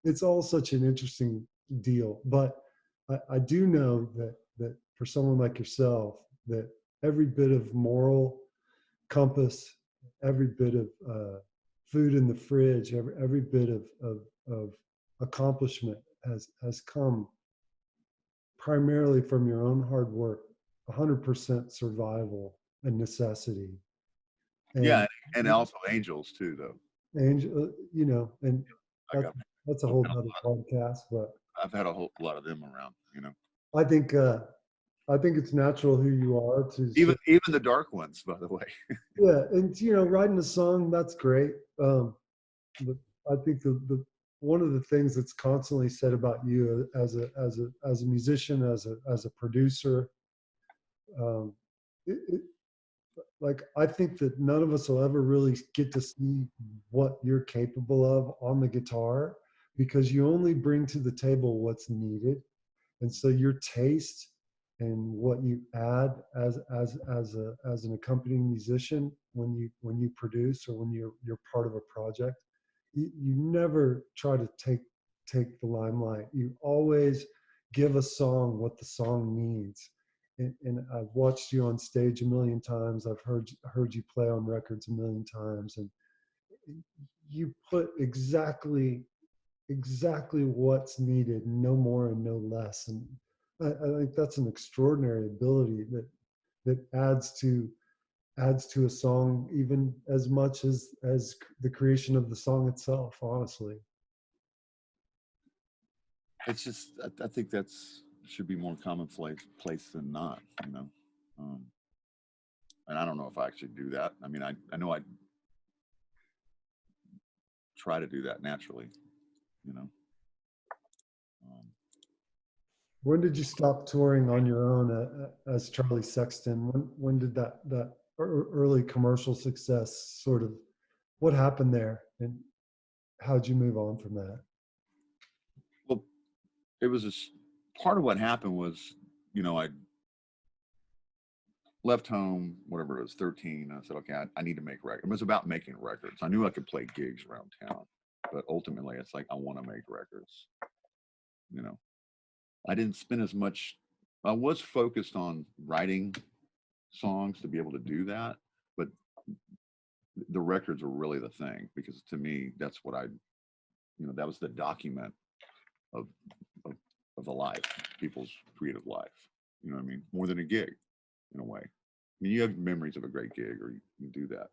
S1: It's all such an interesting deal. But I do know that for someone like yourself, that every bit of moral compass, every bit of food in the fridge, every bit of accomplishment has come primarily from your own hard work, 100% survival and necessity.
S2: Yeah.
S1: And
S2: And also angels too, though.
S1: angel, you know, and
S2: I
S1: that's
S2: got,
S1: that's a
S2: I've
S1: whole
S2: had
S1: other podcast. But
S2: had a whole lot of them around, you know,
S1: I think uh, I think it's natural who you are to
S2: even,
S1: sort
S2: even the dark ones, by the way.
S1: yeah, and you know, writing a song, that's great. But I think the one of the things that's constantly said about you as a musician, as a producer, um, it, like I think that none of us will ever really get to see what you're capable of on the guitar, because you only bring to the table what's needed. And so your taste and what you add as an accompanying musician when you produce or when you're part of a project, you never try to take the limelight. You always give a song what the song needs. And I've watched you on stage a million times. I've heard you play on records a million times, and you put exactly what's needed, no more and no less. And I think that's an extraordinary ability that adds to a song even as much as the creation of the song itself, honestly.
S2: It's just, I think that's should be more commonplace place than not, you know. Um, and I don't know if I actually do that. I mean, I know I try to do that naturally, you know. Um,
S1: When did you stop touring on your own as Charlie Sexton? When did that early commercial success sort of, what happened there, and how'd you move on from that?
S2: well, it was just part of what happened was, you know, I left home, whatever it was, 13. I said, okay, I need to make records. It was about making records. I knew I could play gigs around town, but ultimately it's like, I want to make records, you know. I didn't spend as much, I was focused on writing songs to be able to do that, but the records were really the thing, because to me, that's what I, you know, that was the document of, of, of the life, people's creative life. You know what I mean? More than a gig, in a way. I mean, you have memories of a great gig, or you do that.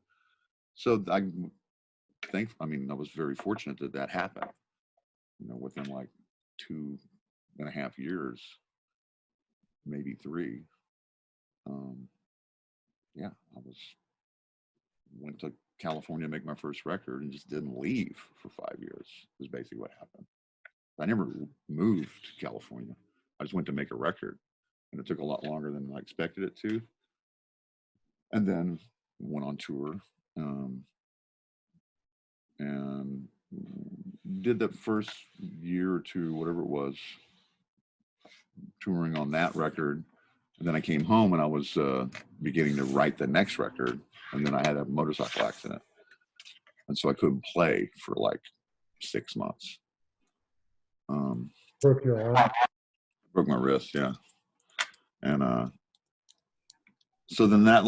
S2: So I mean, I was very fortunate that that happened. You know, within like 2.5 years, maybe 3. Um, yeah, I went to California to make my first record and just didn't leave for 5 years. Is basically what happened. I never moved to California. I just went to make a record, and it took a lot longer than I expected it to. And then went on tour, um, and did the first year or two, whatever it was, touring on that record. And then I came home and I was beginning to write the next record, and then I had a motorcycle accident, and so I couldn't play for like 6 months.
S1: Broke your arm?
S2: Broke my wrist, yeah. And so then that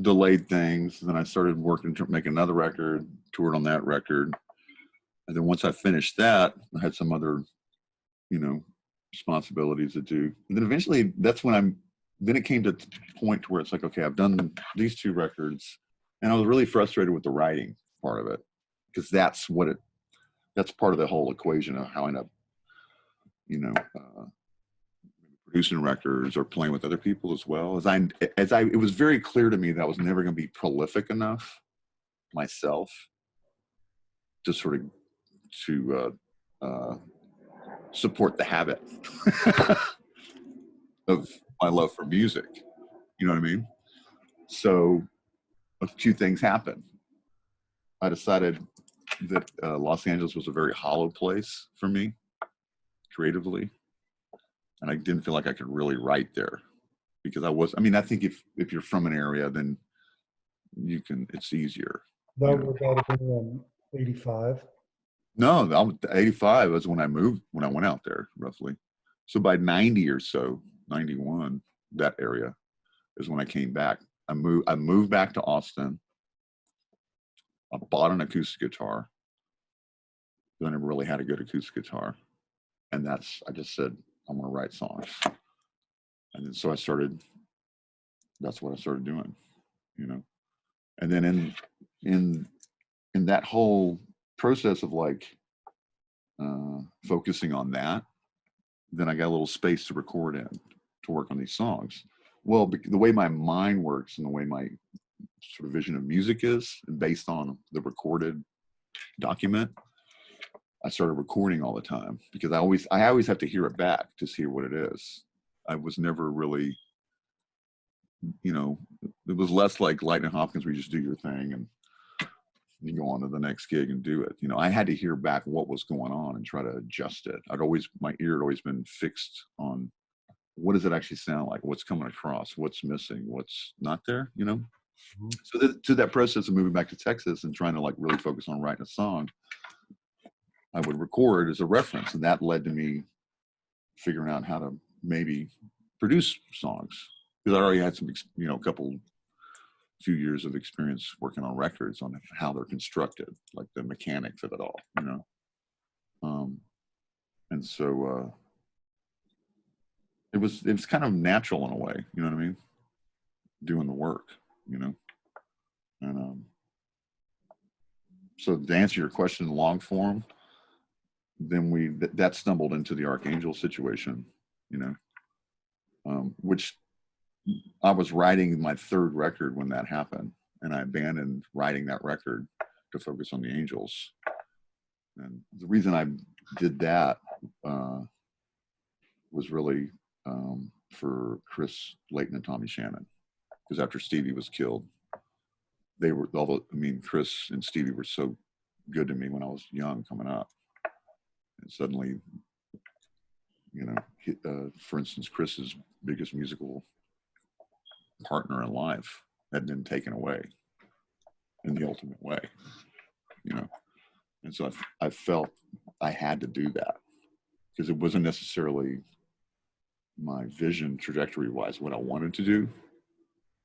S2: delayed things. And then I started working to make another record, toured on that record. And then once I finished that, I had some other, you know, responsibilities to do. And then eventually that's when then it came to the point where it's like, okay, I've done these 2 records, and I was really frustrated with the writing part of it, because that's part of the whole equation of how I end up, you know, producing records or playing with other people as well. It was very clear to me that I was never going to be prolific enough myself to sort of to support the habit of my love for music. You know what I mean? So a few things happened. I decided that Los Angeles was a very hollow place for me creatively, and I didn't feel like I could really write there, because I think if you're from an area, then it's easier.
S1: That would have been 85.
S2: No, 85 was when I moved, when I went out there, roughly. So by 90 or so, 91, that area is when I came back. I moved back to Austin. I bought an acoustic guitar. I never really had a good acoustic guitar. And I just said, I'm going to write songs. And then so that's what I started doing, you know. And then in that whole process of like focusing on that, then I got a little space to record in, to work on these songs. Well, the way my mind works and the way my sort of vision of music is, and based on the recorded document, I started recording all the time, because I always have to hear it back to hear what it is. I was never really, you know, it was less like Lightning Hopkins, where you just do your thing and you go on to the next gig and do it. You know, I had to hear back what was going on and try to adjust it. My ear had always been fixed on what does it actually sound like, what's coming across, what's missing, what's not there, you know? Mm-hmm. So to that process of moving back to Texas and trying to like really focus on writing a song, I would record as a reference, and that led to me figuring out how to maybe produce songs, because I already had some, you know, few years of experience working on records, on how they're constructed, like the mechanics of it all, you know. And so it was kind of natural in a way, you know what I mean, doing the work, you know. And so to answer your question in long form, then that stumbled into the Archangel situation, you know, which I was writing my 3rd record when that happened, and I abandoned writing that record to focus on the Angels. And the reason I did that was really for Chris Layton and Tommy Shannon, because after Stevie was killed, Chris and Stevie were so good to me when I was young coming up, and suddenly, you know, for instance, Chris's biggest musical partner in life had been taken away in the ultimate way, you know. And so I felt I had to do that, because it wasn't necessarily my vision trajectory wise what I wanted to do,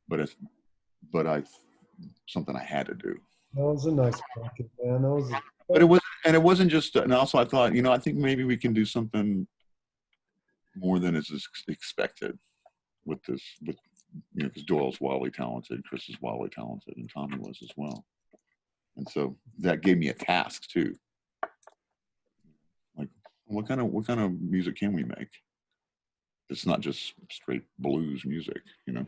S2: but something I had to do.
S1: That was a nice project, man.
S2: But it wasn't just, and also I thought, you know, I think maybe we can do something more than is expected with this, you know, because Doyle's wildly talented, Chris is wildly talented, and Tommy was as well. And so that gave me a task too. Like, what kind of music can we make? It's not just straight blues music, you know.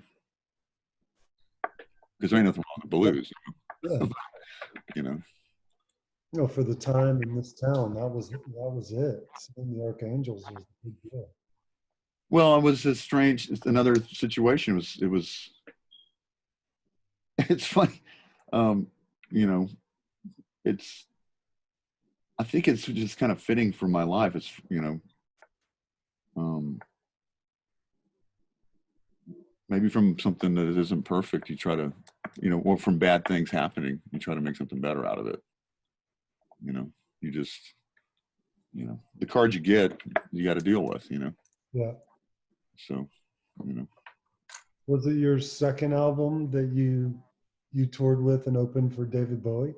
S2: Because there ain't nothing wrong with blues,
S1: yeah.
S2: You know.
S1: You know, for the time in this town, that was it. Seeing the Archangels was a big deal.
S2: Well, it was another situation. It's funny. You know, I think it's just kind of fitting for my life. It's, you know, maybe from something that isn't perfect, you try to, you know, or from bad things happening, you try to make something better out of it. You know, you just, you know, the cards you get, you got to deal with, you know.
S1: Yeah.
S2: So, you know.
S1: Was it your second album that you toured with and opened for David Bowie?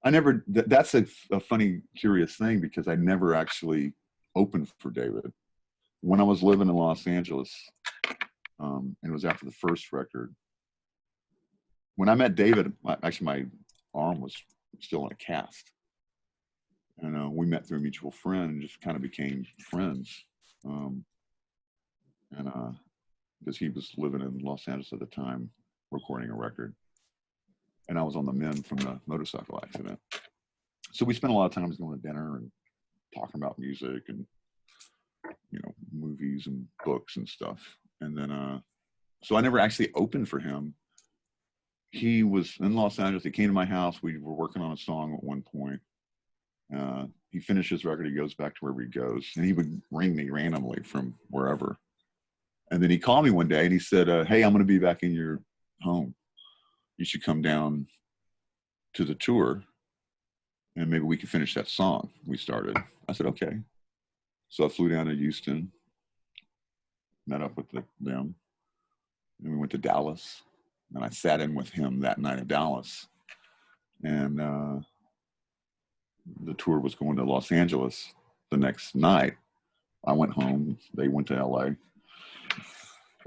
S2: That's a funny, curious thing, because I never actually opened for David. When I was living in Los Angeles, And it was after the first record. When I met David, actually my arm was still in a cast. And we met through a mutual friend and just kind of became friends. Because he was living in Los Angeles at the time, recording a record. And I was on the mend from the motorcycle accident. So we spent a lot of time going to dinner and talking about music and, movies and books and stuff. And then, so I never actually opened for him. He was in Los Angeles. He came to my house. We were working on a song at one point. He finished his record. He goes back to wherever he goes. And he would ring me randomly from wherever. And then he called me one day and he said, hey, I'm going to be back in your home. You should come down to the tour and maybe we can finish that song we started. I said, okay. So I flew down to Houston, met up with them, and we went to Dallas. And I sat in with him that night in Dallas. And the tour was going to Los Angeles the next night. I went home. They went to LA.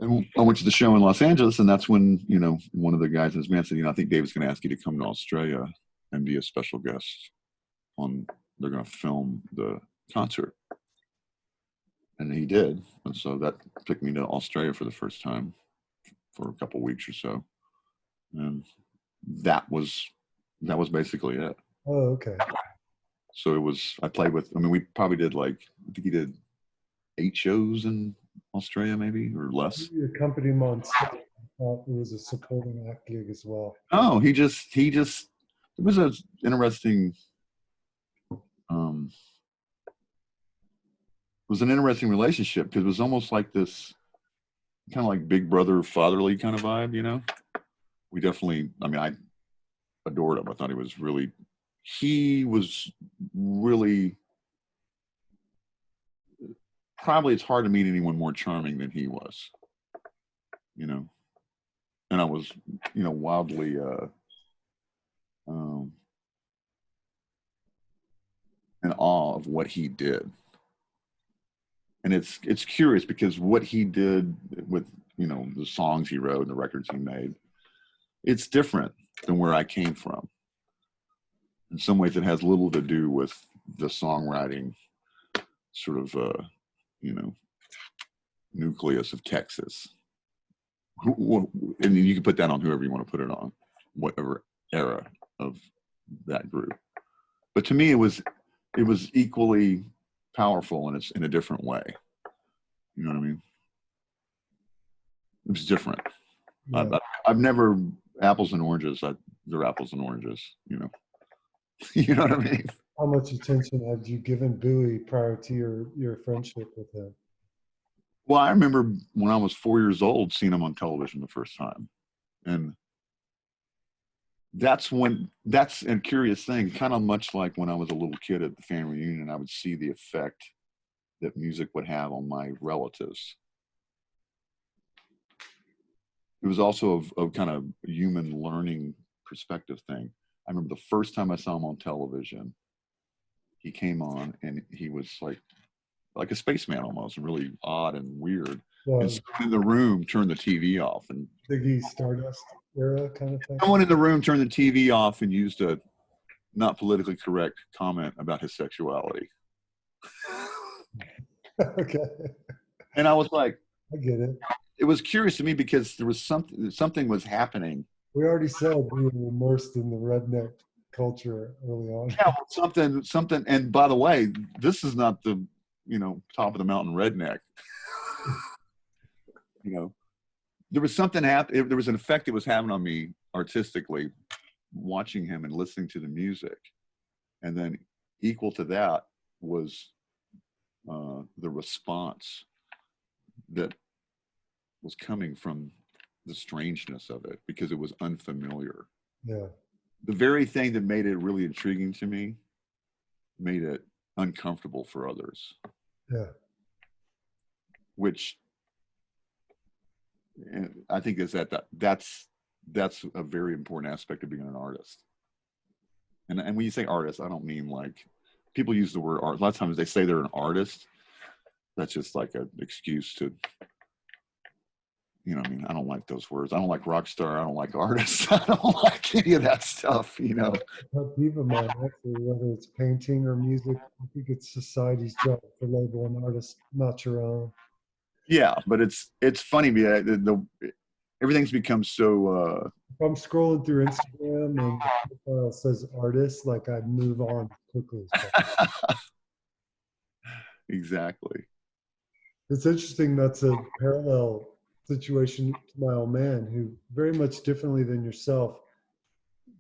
S2: And I went to the show in Los Angeles, and that's when, one of the guys in his band said, I think David's going to ask you to come to Australia and be a special guest they're going to film the concert. And he did. And so that took me to Australia for the first time for a couple of weeks or so. And that was basically it.
S1: Oh, okay.
S2: So I played with, we probably did I think he did 8 shows in Australia maybe, or less.
S1: You accompanied him on stage. It was a supporting act gig as well.
S2: Oh, he just, it was an interesting, relationship because it was almost like this kind of like big brother, fatherly kind of vibe, We definitely, I adored him. I thought he was really, probably it's hard to meet anyone more charming than he was, and I was, wildly, in awe of what he did. And it's curious because what he did with, the songs he wrote and the records he made, it's different than where I came from. In some ways, it has little to do with the songwriting sort of, nucleus of Texas. And you can put that on whoever you want to put it on, whatever era of that group. But to me, it was equally powerful, and it's in a different way. You know what I mean? It was different. Yeah. I've never apples and oranges. They're apples and oranges. You know what I mean?
S1: How much attention had you given Bowie prior to your friendship with him?
S2: Well, I remember when I was 4 years old, seeing him on television the first time, and that's a curious thing, kind of much like when I was a little kid at the family reunion, I would see the effect that music would have on my relatives. It was also a kind of human learning perspective thing. I remember the first time I saw him on television, he came on and he was like a spaceman almost, really odd and weird. Yeah. And someone in the room turned the TV off. And
S1: Ziggy Stardust era kind of thing?
S2: Someone in the room turned the TV off and used a not politically correct comment about his sexuality.
S1: Okay.
S2: And I was like,
S1: I get it.
S2: It was curious to me because there was something was happening.
S1: We already said we were immersed in the redneck culture early on.
S2: Yeah, something. And by the way, this is not the, top of the mountain redneck. There was something happening. There was an effect it was having on me artistically, watching him and listening to the music. And then equal to that was the response that was coming from the strangeness of it, because it was unfamiliar.
S1: Yeah.
S2: The very thing that made it really intriguing to me made it uncomfortable for others.
S1: Yeah.
S2: Which, I think is that's a very important aspect of being an artist. And when you say artist, I don't mean like, people use the word art. A lot of times they say they're an artist. That's just like an excuse to you know, I mean, I don't like those words. I don't like rock star. I don't like artist. I don't like any of that stuff, you know.
S1: Pet peeve of mine, actually, whether it's painting or music, I think it's society's job to label an artist, not your own.
S2: Yeah, but it's funny. Everything's become so.
S1: If I'm scrolling through Instagram and the profile says artist, like I move on quickly as possible.
S2: Exactly.
S1: It's interesting that's a parallel situation to my old man, who very much differently than yourself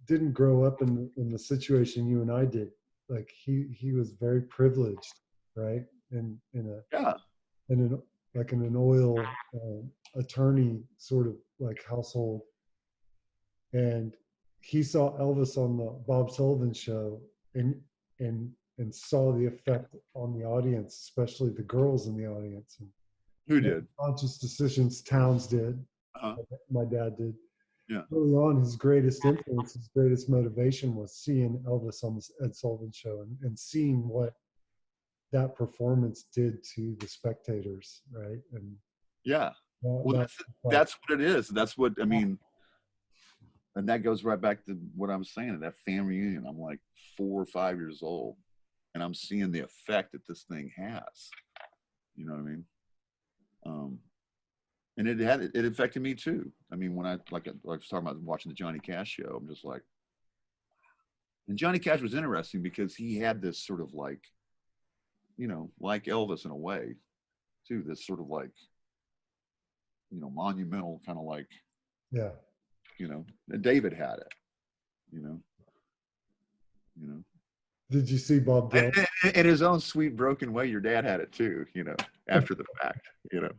S1: didn't grow up in the situation you and I did. Like he was very privileged, right? And
S2: Yeah.
S1: in an like in an oil attorney sort of like household, and he saw Elvis on the Bob Sullivan show, and and and saw the effect on the audience, especially the girls in the audience. And
S2: Who did?
S1: conscious decisions Towns did,
S2: Uh-huh.
S1: my dad did.
S2: Yeah.
S1: Early on, his greatest influence, his greatest motivation was seeing Elvis on the Ed Sullivan show, and seeing what that performance did to the spectators, right? And
S2: Yeah. Well,
S1: that
S2: that's what it is. That's what I mean. And that goes right back to what I was saying at that family reunion. I'm like 4 or 5 years old, and I'm seeing the effect that this thing has. You know what I mean? And it affected me too. I mean, when I was talking about watching the Johnny Cash show, I'm just like, and Johnny Cash was interesting because he had this sort of like, you know, like Elvis in a way, too. This sort of like, you know, monumental kind of like,
S1: yeah.
S2: you know, David had it, you know, you know.
S1: Did you see Bob Dylan?
S2: In his own sweet broken way, your dad had it too, you know, after the fact, you know.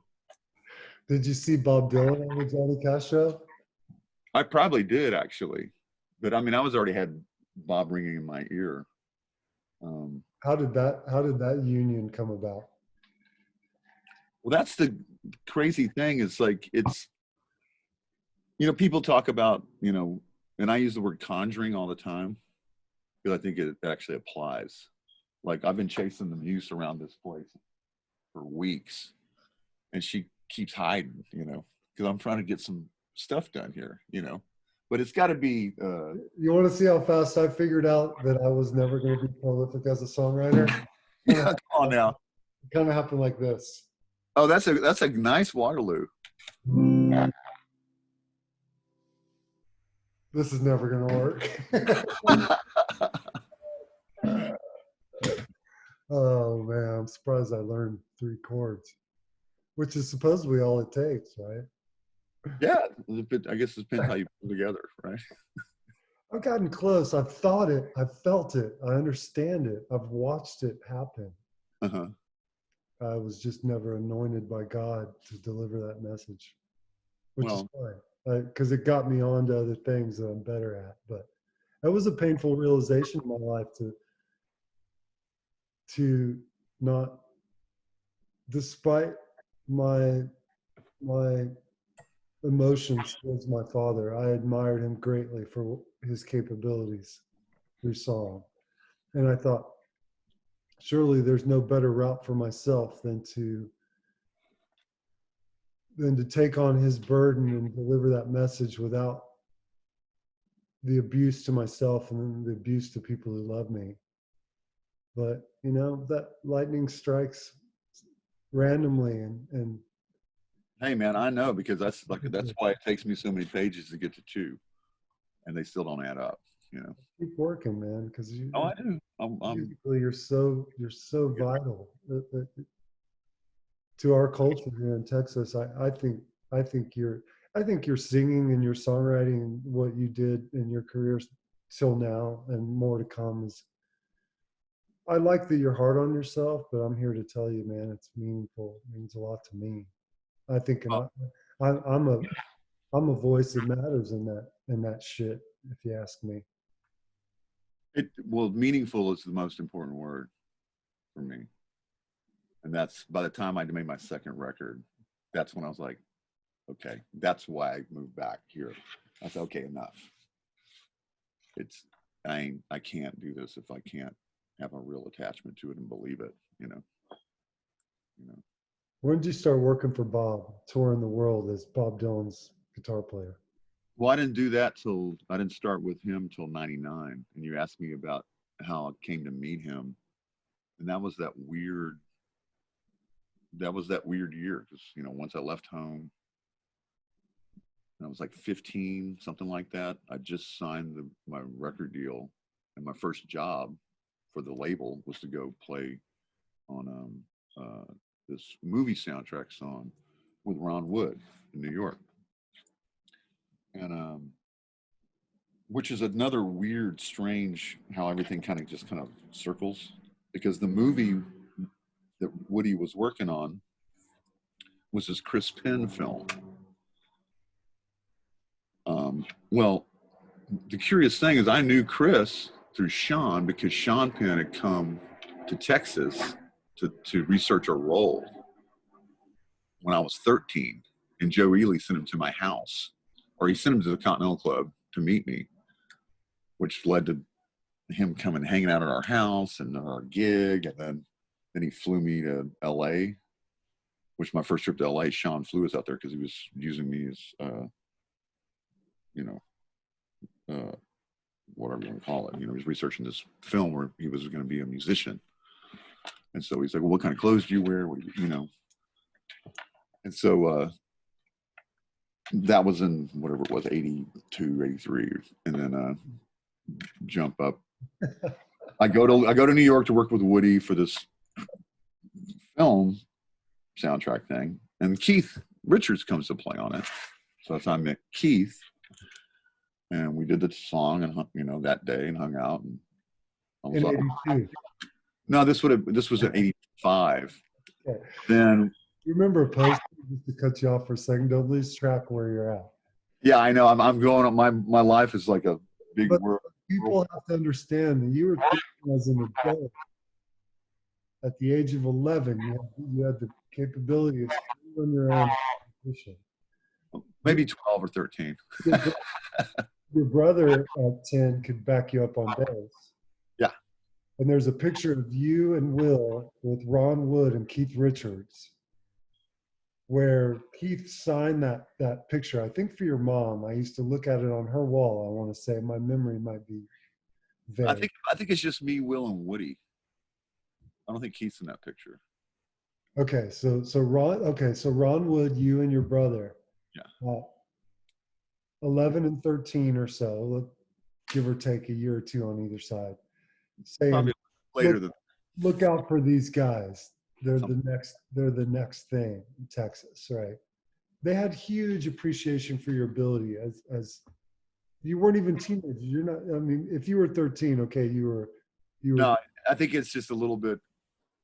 S1: Did you see Bob Dylan on the Johnny Cash show?
S2: I probably did actually, but I mean, I was already had Bob ringing in my ear.
S1: How did that union come about?
S2: Well, that's the crazy thing. Is like it's, you know, people talk about, you know, and I use the word conjuring all the time because I think it actually applies. Like I've been chasing the muse around this place for weeks, and she keeps hiding, you know, because I'm trying to get some stuff done here, you know. But it's got to be.
S1: You want to see how fast I figured out that I was never going to be prolific as a songwriter?
S2: Yeah, come on now.
S1: It kind of happened like this.
S2: Oh, that's a nice Waterloo.
S1: This is never going to work. Oh man, I'm surprised I learned 3 chords, which is supposedly all it takes, right?
S2: Yeah, I guess it depends how you put it together, right?
S1: I've gotten close. I've thought it. I've felt it. I understand it. I've watched it happen.
S2: Uh-huh.
S1: I was just never anointed by God to deliver that message, which is fine, because it got me on to other things that I'm better at. But that was a painful realization in my life to not, despite my my emotions towards my father, I admired him greatly for his capabilities through song, and I thought, surely there's no better route for myself than to take on his burden and deliver that message without the abuse to myself and the abuse to people who love me. But you know, that lightning strikes randomly, and
S2: Hey man, I know, because that's why it takes me so many pages to get to 2, and they still don't add up, you know.
S1: keep working, man, because you
S2: Oh, I do.
S1: musically you're so vital to our culture here in Texas. I think your singing and your songwriting and what you did in your career till now and more to come is, I like that you're hard on yourself, but I'm here to tell you, man, it's meaningful. It means a lot to me. I think, and
S2: Oh,
S1: I'm a voice that matters in that shit, if you ask me.
S2: well, meaningful is the most important word for me, and that's by the time I made my second record, that's when I was like, okay, that's why I moved back here. I said, okay, enough. It's I can't do this if I can't have a real attachment to it and believe it, you know.
S1: When did you start working for Bob, touring the world as Bob Dylan's guitar player?
S2: Well, I didn't do that till I didn't start with him till '99. And you asked me about how I came to meet him, and that was that weird. That was that weird year because once I left home, and I was like 15, something like that. I just signed my record deal, and my first job for the label was to go play on this movie soundtrack song with Ron Wood in New York, and which is another weird, strange how everything kind of circles, because the movie that Woody was working on was this Chris Penn film. Well, the curious thing is I knew Chris through Sean because Sean Penn had come to Texas to research a role when I was 13, and Joe Ely sent him to my house, or he sent him to the Continental Club to meet me, which led to him coming hanging out at our house and our gig, and then he flew me to LA, which my first trip to LA, Sean flew us out there because he was using me as whatever you want to call it. He was researching this film where he was going to be a musician. And so he's like, well, what kind of clothes do you wear? And so that was in whatever it was, 82, 83. And then jump up. I go to New York to work with Woody for this film soundtrack thing. And Keith Richards comes to play on it. So that's how I met Keith. And we did the song and that day and hung out. And I was
S1: In 82.
S2: No, this was in 85.
S1: Okay.
S2: Then
S1: you remember a post, just to cut you off for a second, don't lose track where you're at.
S2: Yeah, I know. I'm going on. My life is like a big world.
S1: People have to understand that you were thinking as an adult. At the age of 11, you had the capability of on your own position.
S2: Maybe 12 or 13.
S1: Your brother at 10 could back you up on bass.
S2: Yeah.
S1: And there's a picture of you and Will with Ron Wood and Keith Richards, where Keith signed that picture, I think for your mom. I used to look at it on her wall, I want to say. My memory might be vague.
S2: I think it's just me, Will, and Woody. I don't think Keith's in that picture.
S1: Okay, so Ron Wood, you and your brother.
S2: Yeah.
S1: 11 and 13 or so, give or take a year or two on either side. Saying,
S2: probably later than.
S1: Look out for these guys. They're the next thing in Texas, right? They had huge appreciation for your ability as you weren't even teenagers. You're not. I mean, if you were 13, okay, you were.
S2: No, I think it's just a little bit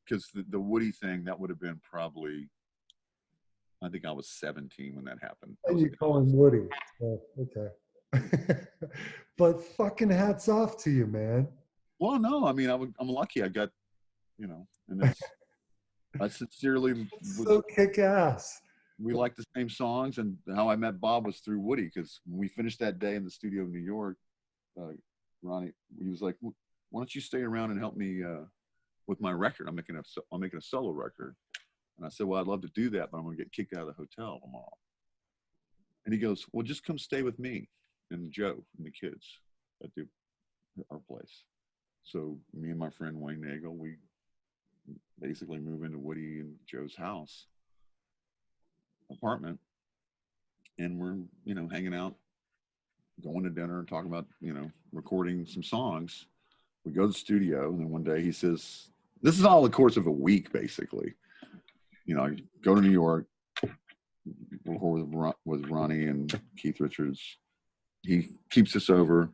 S2: because the Woody thing, that would have been probably. I think I was 17 when that happened.
S1: And you call him Woody. Oh, okay. But fucking hats off to you, man.
S2: Well, no, I mean, I'm lucky. I got, and it's, I sincerely.
S1: So kick ass.
S2: We like the same songs, and how I met Bob was through Woody, because when we finished that day in the studio in New York, Ronnie, he was like, "Why don't you stay around and help me with my record? I'm making a solo record." And I said, "Well, I'd love to do that, but I'm going to get kicked out of the hotel tomorrow." And he goes, "Well, just come stay with me and Joe and the kids at our place." So me and my friend Wayne Nagel, we basically move into Woody and Joe's house apartment, and we're hanging out, going to dinner, talking about recording some songs. We go to the studio, and then one day he says, this is all the course of a week basically. I go to New York, record with Ronnie and Keith Richards. He keeps us over.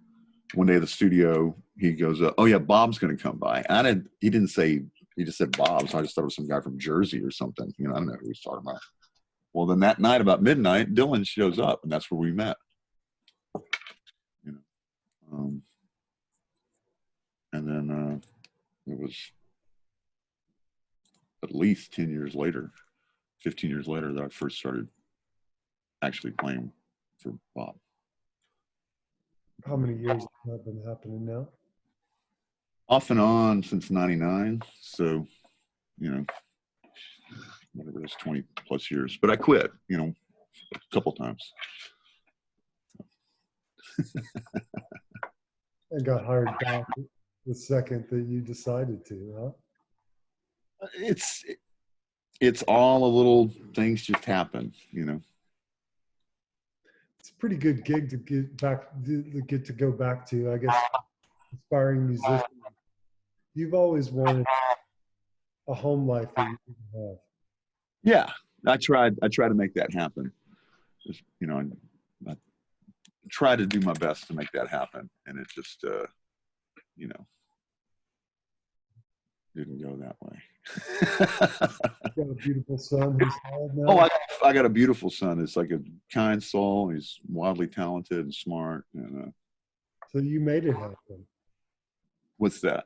S2: One day at the studio, he goes, "Oh yeah, Bob's going to come by." And he didn't say. He just said Bob, so I just thought it was some guy from Jersey or something. I don't know who he was talking about. Well, then that night about midnight, Dylan shows up, and that's where we met. And then it was at least 10 years later, 15 years later, that I first started actually playing for Bob.
S1: How many years has that been happening now?
S2: Off and on since '99. So, whatever it is, 20 plus years. But I quit, you know, a couple times.
S1: And got hired back the second that you decided to, huh?
S2: It's all a little things just happen, you know.
S1: It's a pretty good gig to get to go back to, I guess. Aspiring musician. You've always wanted a home life that you didn't have.
S2: Yeah, I tried to make that happen. Just, you know, I tried to do my best to make that happen, and it just, you know, didn't go that way.
S1: You got a beautiful son who's old now.
S2: Oh, I got a beautiful son. It's like a kind soul. He's wildly talented and smart. And
S1: so you made it happen.
S2: what's that?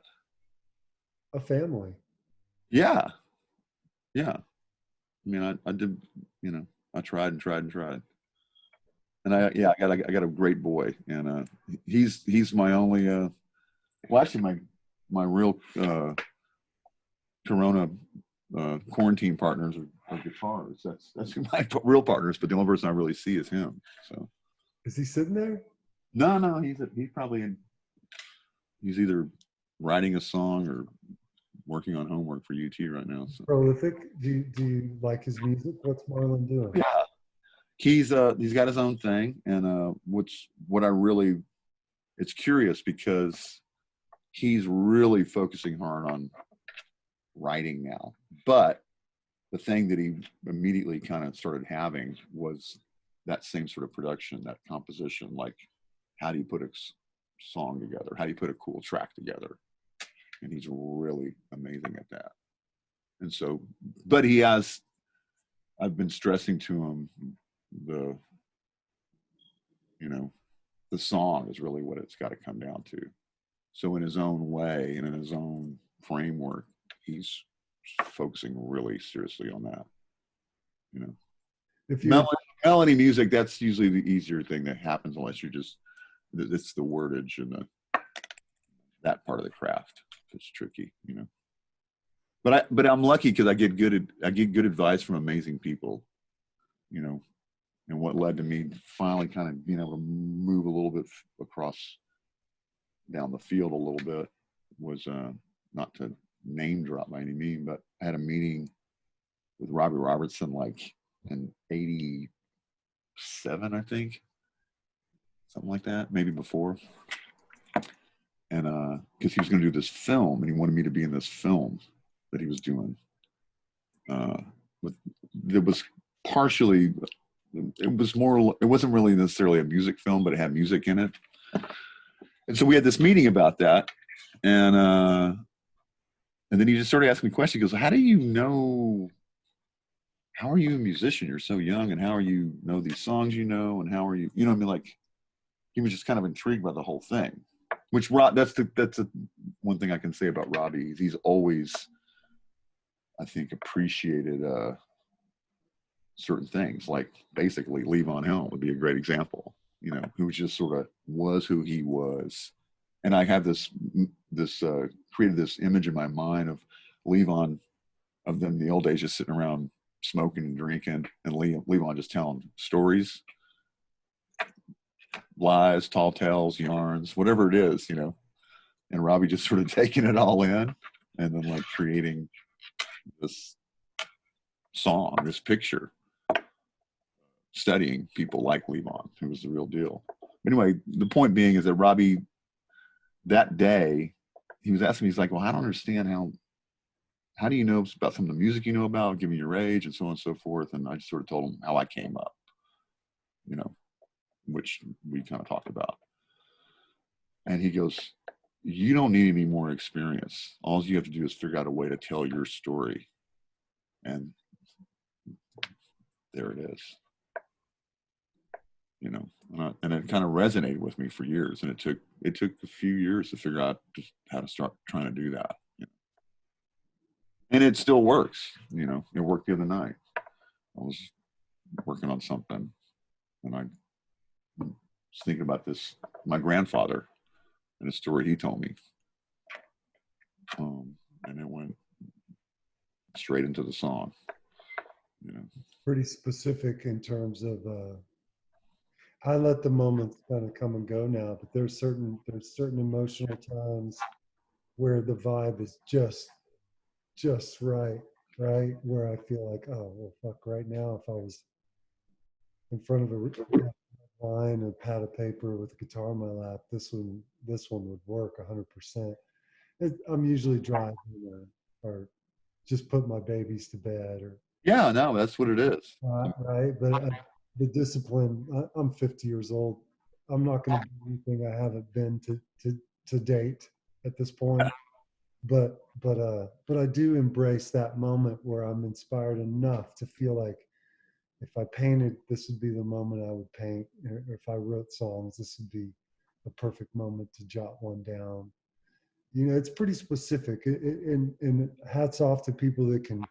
S1: A family.
S2: Yeah. I mean, I did. You know, I tried and tried and tried. And I got a great boy, and he's my only. Well, actually, my real Corona quarantine partners are guitars. That's who my real partners. But the only person I really see is him. So.
S1: Is he sitting there?
S2: No, he's probably he's either writing a song or working on homework for UT right now. So.
S1: Prolific. Do you like his music? What's Marlon doing?
S2: Yeah, he's got his own thing, and what I really, it's curious because he's really focusing hard on writing now. But the thing that he immediately kind of started having was that same sort of production, that composition, like how do you put a song together? How do you put a cool track together? And he's really amazing at that. And so, but I've been stressing to him the song is really what it's got to come down to. So in his own way and in his own framework, he's focusing really seriously on that. You know, if melody music, that's usually the easier thing that happens unless it's the wordage and that part of the craft. It's tricky, you know. But I'm lucky because I get good advice from amazing people, you know. And what led to me finally kind of being able to move a little bit across down the field a little bit was not to name drop by any means, but I had a meeting with Robbie Robertson like in '87, I think, something like that, maybe before. And because he was going to do this film, and he wanted me to be in this film that he was doing. It was partially, it wasn't really necessarily a music film, but it had music in it. And so we had this meeting about that, and then he just started asking me questions. He goes, how are you a musician? You're so young, and how are you know these songs, and how are you, what I mean? Like, he was just kind of intrigued by the whole thing, which that's one thing I can say about Robbie. He's always, I think, appreciated certain things, like basically Levon Helm would be a great example, who just sort of was who he was. And I have this created this image in my mind of Levon, of them in the old days just sitting around smoking and drinking, and Levon just telling stories, lies, tall tales, yarns, whatever it is, and Robbie just sort of taking it all in and then like creating this song, this picture, studying people like Levon, who was the real deal. But anyway, the point being is that Robbie, that day, he was asking me, he's like, well, I don't understand how do you know about some of the music you know about, given your age and so on and so forth. And I just sort of told him how I came up, which we kind of talked about. And he goes, you don't need any more experience. All you have to do is figure out a way to tell your story. And there it is. And it kind of resonated with me for years. And it took a few years to figure out just how to start trying to do that. And it still works. It worked the other night. I was working on something, and I was thinking about this, my grandfather, and a story he told me. And it went straight into the song. you know.
S1: Pretty specific in terms of, I let the moments kind of come and go now, but there's certain emotional times where the vibe is just right, right? Where I feel like, oh, well, fuck, right now, if I was in front of a line and pad of paper with a guitar in my lap, this one would work 100%. I'm usually driving or just put my babies to bed or
S2: Yeah, no, that's what it is.
S1: right. But the discipline. I'm 50 years old. I'm not going to do anything I haven't been to date at this point. But I do embrace that moment where I'm inspired enough to feel like if I painted, this would be the moment I would paint. Or if I wrote songs, this would be a perfect moment to jot one down. It's pretty specific. And hats off to people that can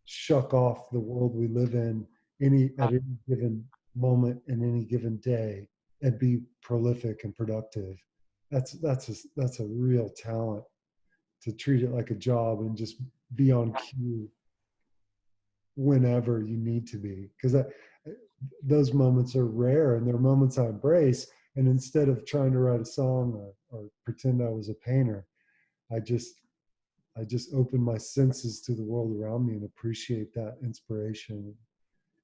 S1: shuck off the world we live in at any given moment in any given day and be prolific and productive. That's a real talent to treat it like a job and just be on cue whenever you need to be, because those moments are rare and they're moments I embrace. And instead of trying to write a song or pretend I was a painter, I just I just open my senses to the world around me and appreciate that inspiration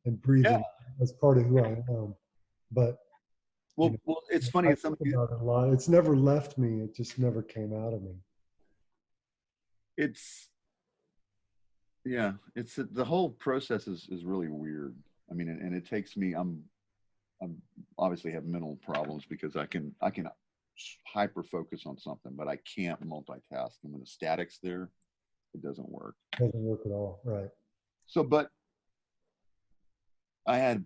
S1: and breathe
S2: Yeah.
S1: in as part of who I am. But
S2: Well, it's funny.
S1: I
S2: It's
S1: think
S2: something.
S1: about it a lot. It's never left me. It just never came out of me.
S2: It's yeah. It's the whole process is really weird. I mean, and it takes me. I'm obviously have mental problems because I can hyper focus on something, but I can't multitask. And when the static's there, it doesn't work.
S1: Doesn't work at all. Right.
S2: So, but I had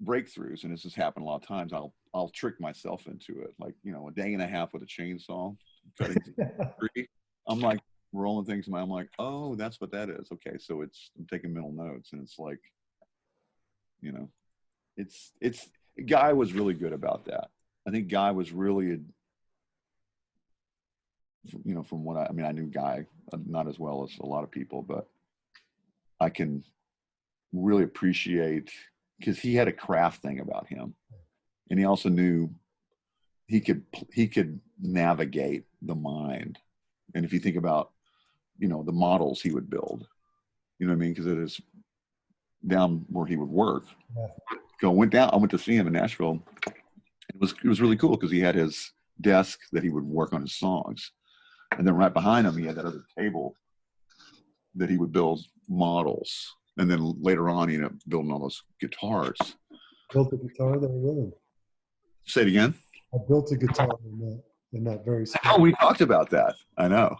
S2: breakthroughs, and this has happened a lot of times. I'll trick myself into it, like a day and a half with a chainsaw, cutting a tree. I'm like rolling things in my. I'm like, oh, that's what that is. Okay, so I'm taking mental notes, and it's like, you know, it's Guy was really good about that. I think Guy was really, from what I mean, I knew Guy not as well as a lot of people, but I can really appreciate because he had a craft thing about him, and he also knew he could navigate the mind. And if you think about the models he would build, you know what I mean, because it is down where he would work.
S1: Yeah.
S2: I went to see him in Nashville. It was really cool because he had his desk that he would work on his songs, and then right behind him he had that other table that he would build models, and then later on he ended up building all those guitars.
S1: Built a guitar there with him.
S2: Say it again.
S1: I built a guitar in that very spot.
S2: Oh, we talked about that. I know.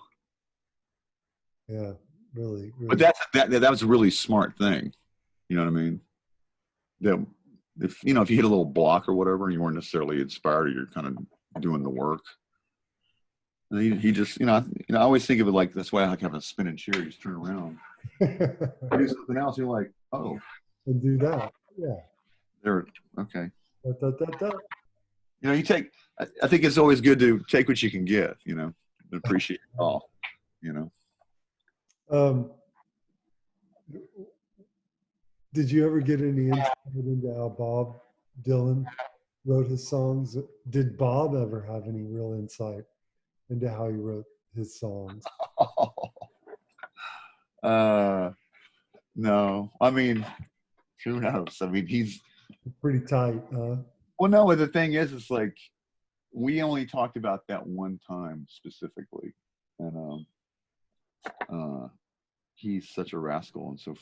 S1: Yeah, really,
S2: But
S1: really.
S2: that was a really smart thing. You know what I mean? That if you hit a little block or whatever, and you weren't necessarily inspired, or you're kind of doing the work. And he just I always think of it like that's why I like having a spinning chair. You just turn around, do something else. You're like, oh,
S1: And do that. Yeah.
S2: there. Okay.
S1: Da, da, da, da.
S2: You take. I think it's always good to take what you can get. And appreciate it all.
S1: Um, did you ever get any insight into how Bob Dylan wrote his songs? Did Bob ever have any real insight into how he wrote his songs?
S2: No. I mean, who knows? I mean, he's
S1: Pretty tight,
S2: well. No, but the thing is, it's like we only talked about that one time specifically, and he's such a rascal and so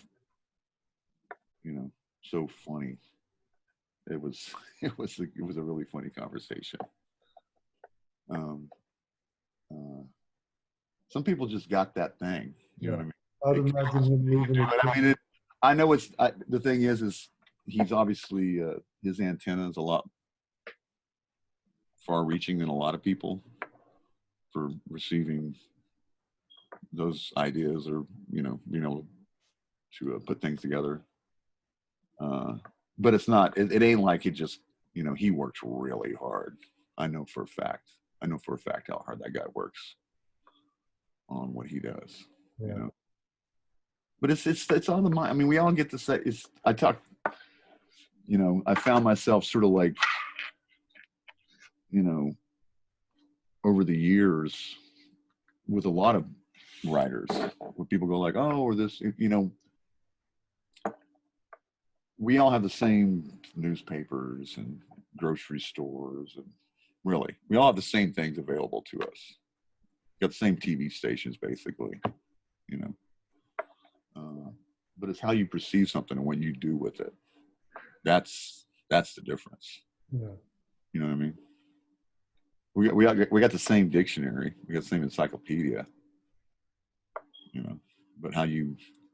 S2: funny. It was it was a really funny conversation. Um, some people just got that thing. You know what I mean?
S1: I'd imagine him leaving it.
S2: But I mean, I know the thing is he's obviously his antenna is a lot far-reaching than a lot of people for receiving those ideas or being able to put things together. But it's not. It ain't like it just. He works really hard. I know for a fact how hard that guy works on what he does.
S1: Yeah.
S2: But it's on the mind. I mean, we all get to say it's. I talk. You know, I found myself sort of like, you know, over the years with a lot of writers, where people go like, oh, or this, you know, we all have the same newspapers and grocery stores, and really, we all have the same things available to us. Got the same TV stations, basically, you know. But it's how you perceive something and what you do with it. That's the difference.
S1: Yeah.
S2: You know what I mean? We got the same dictionary. We got the same encyclopedia. You know, but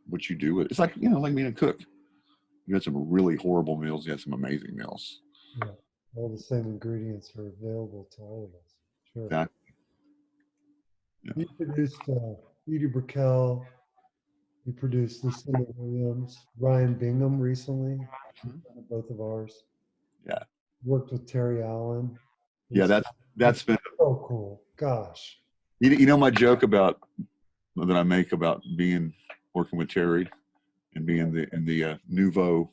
S2: what you do with it. It's like, you know, like being a cook. You had some really horrible meals. You had some amazing meals.
S1: Yeah. All the same ingredients are available to all of us. Sure.
S2: Exactly. Yeah.
S1: You produced Edie Brickell. You produced Lucinda Williams, Ryan Bingham recently, both of ours.
S2: Yeah.
S1: Worked with Terry Allen.
S2: Yeah, that's been
S1: so cool. Gosh.
S2: You know my joke about that I make about working with Terry and being in the Nouveau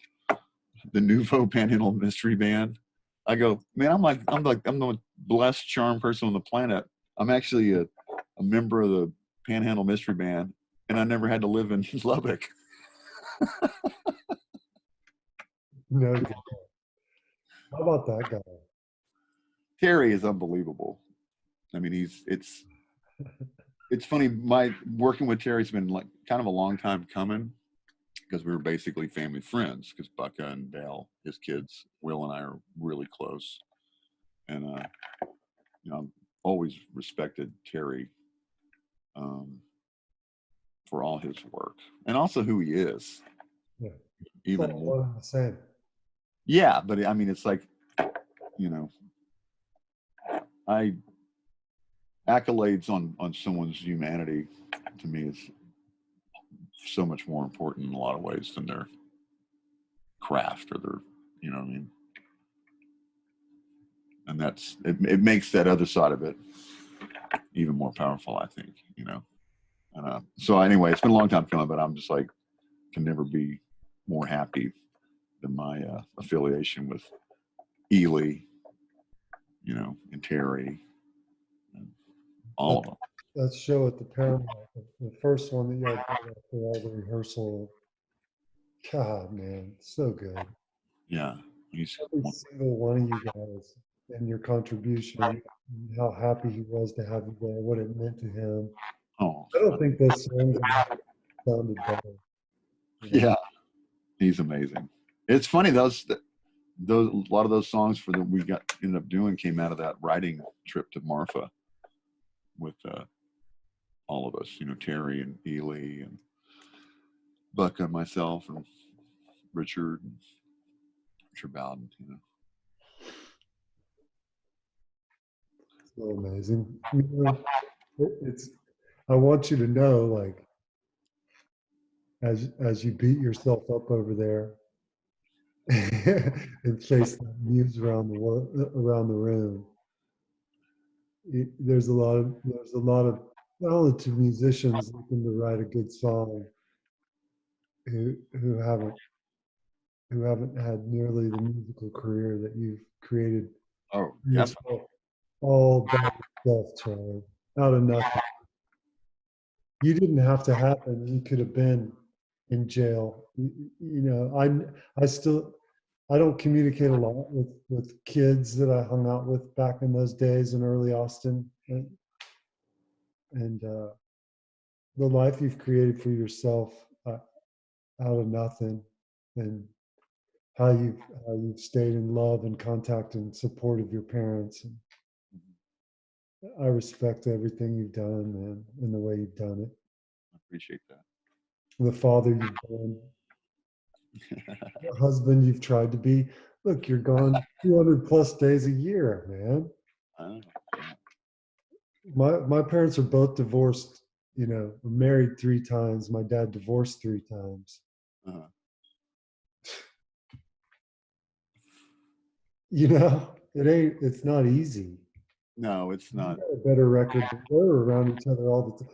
S2: Panhandle Mystery Band. I go, man, I'm the blessed, charmed person on the planet. I'm actually a member of the Panhandle Mystery Band, and I never had to live in Lubbock.
S1: No. How about that guy?
S2: Terry is unbelievable. I mean, it's funny. My working with Terry's been like kind of a long time coming, because we were basically family friends, because Bucka and Dale, his kids, Will and I are really close. And, you know, I've always respected Terry for all his work and also who he is.
S1: Yeah.
S2: Even
S1: all
S2: more.
S1: The same.
S2: Yeah, but I mean, it's like, you know, accolades on someone's humanity to me is so much more important in a lot of ways than their craft or their, you know what I mean? And it makes that other side of it even more powerful, I think, you know. So anyway, it's been a long time coming, but I'm just like, can never be more happy than my affiliation with Ely, you know, and Terry, and all of them.
S1: That show at the Paramount, the first one that y'all did after all the rehearsal. God, man, so good.
S2: Yeah.
S1: Every single one of you guys and your contribution, how happy he was to have you there, what it meant to him.
S2: Oh,
S1: I don't think those songs sounded better.
S2: Yeah, he's amazing. It's funny, those a lot of those songs we ended up doing came out of that writing trip to Marfa with all of us, you know, Terry and Ely and Buck and myself and Richard Bowden, you know.
S1: So amazing. You know, I want you to know, like, as you beat yourself up over there and chase that muse around the room, there's a lot of talented musicians looking to write a good song who haven't had nearly the musical career that you've created.
S2: Oh,
S1: yourself, all by yourself, Charlie, out of nothing. You didn't have to happen. You could have been in jail. You know, I don't communicate a lot with kids that I hung out with back in those days in early Austin, and the life you've created for yourself out of nothing, and how you've stayed in love and contact and support of your parents. And I respect everything you've done, man, and the way you've done it.
S2: I appreciate that.
S1: The father you've been, the husband you've tried to be. Look, you're gone 200 plus days a year, man. My parents are both divorced, you know, married 3 times. My dad divorced 3 times.
S2: Uh-huh.
S1: You know, it's not easy.
S2: No, it's not.
S1: A better record. They were around each other all the time.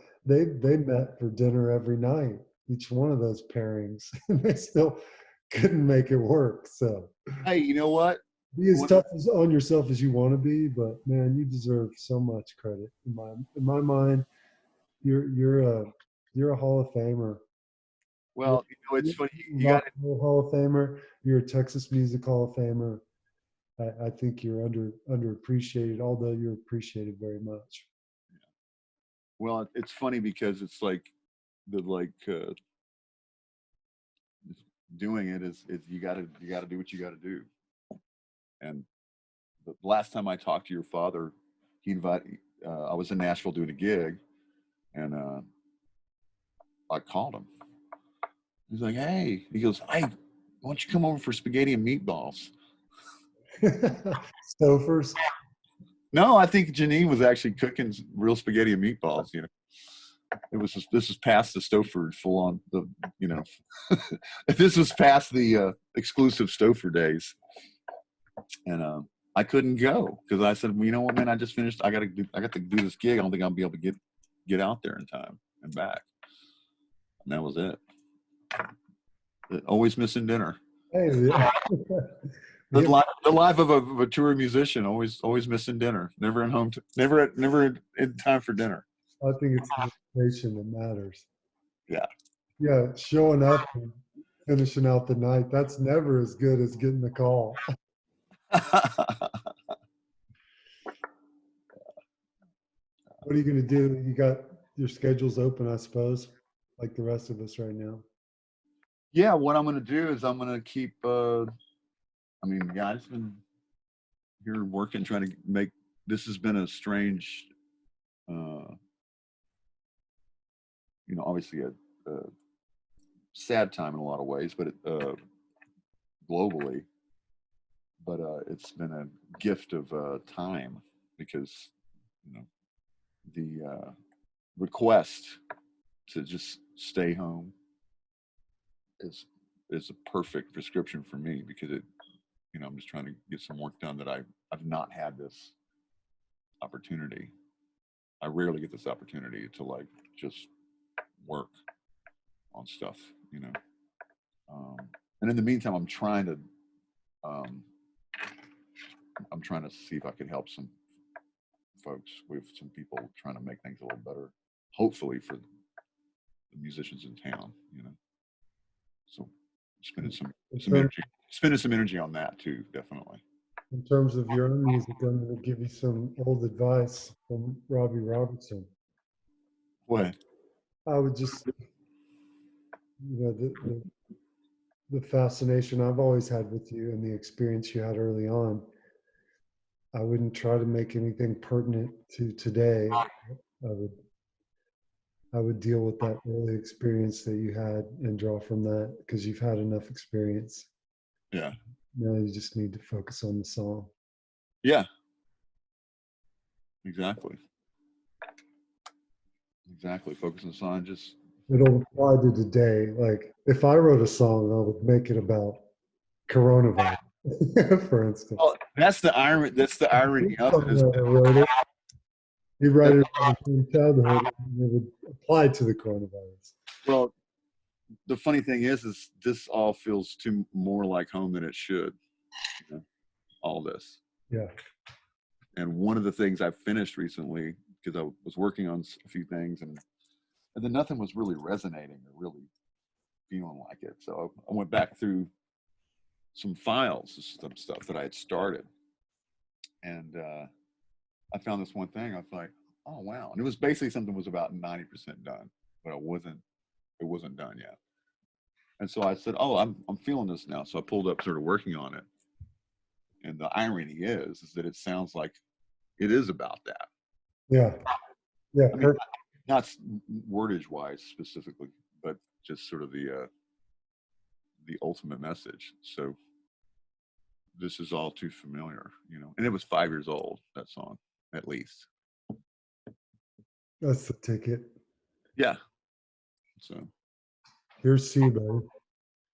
S1: They met for dinner every night. each one of those pairings, and they still couldn't make it work. So
S2: Hey, you know what?
S1: be as tough on yourself as you want to be, but man, you deserve so much credit. In my mind, you're a Hall of Famer. You're,
S2: Well, it's
S1: you're
S2: funny.
S1: a
S2: You
S1: rock
S2: got
S1: and roll Hall of Famer. You're a Texas Music Hall of Famer. I think you're underappreciated, although you're appreciated very much.
S2: well. It's funny because it's like the doing it is you got to do what you got to do. And the last time I talked to your father, he invited. I was in Nashville doing a gig, and I called him. He's like, "Hey," he goes, "Hey, why don't you come over for spaghetti and meatballs?"
S1: Stofers.
S2: No, I think Janine was actually cooking real spaghetti and meatballs. This was past the Stouffer full on you know, this was past the exclusive Stouffer days, and I couldn't go because I said, well, you know what, man, I just finished. I got to do this gig. I don't think I'll be able to get out there in time and back. And that was it. Always missing dinner.
S1: Hey, yeah.
S2: The life of a touring musician, always missing dinner. Never in home. Never in time for dinner.
S1: I think it's the invitation that matters.
S2: Yeah.
S1: Yeah, showing up and finishing out the night, that's never as good as getting the call. What are you going to do? You got your schedules open, I suppose, like the rest of us right now.
S2: Yeah, what I'm going to do is I'm going to keep. I mean, yeah, I've been here working, trying to make. This has been a strange, obviously a sad time in a lot of ways, but globally. But it's been a gift of time because the request to just stay home is a perfect prescription for me because I'm just trying to get some work done that I've not had this opportunity. I rarely get this opportunity to like just work on stuff, and in the meantime, um, I'm trying to see if I can help some folks with some people trying to make things a little better, hopefully for the musicians in town, So spending some energy on that too, definitely.
S1: In terms of your own music, I'm going to give you some old advice from Robbie Robertson.
S2: What?
S1: I would just, the fascination I've always had with you and the experience you had early on, I wouldn't try to make anything pertinent to today. I would deal with that early experience that you had and draw from that because you've had enough experience.
S2: Yeah.
S1: Now you just need to focus on the song.
S2: Yeah. Exactly. Focus on the song. Just
S1: it'll apply to today. Like if I wrote a song, I would make it about coronavirus, for instance.
S2: Oh, that's the irony. That's the irony of it.
S1: Wrote it. He wrote it in childhood, and it would apply to the coronavirus.
S2: Well, the funny thing is this all feels more like home than it should. All this.
S1: Yeah.
S2: And one of the things I finished recently, because I was working on a few things, and then nothing was really resonating or really feeling like it. So I went back through some files, some stuff that I had started, and I found this one thing. I was like, oh wow! And it was basically something was about 90% done, but it wasn't done yet. And so I said, oh, I'm feeling this now. So I pulled up, started working on it. And the irony is that it sounds like it is about that.
S1: Yeah. Yeah.
S2: I mean, not wordage wise specifically, but just sort of the ultimate message. So this is all too familiar, and it was 5 years old, that song, at least.
S1: That's the ticket.
S2: Yeah. So
S1: here's C, buddy.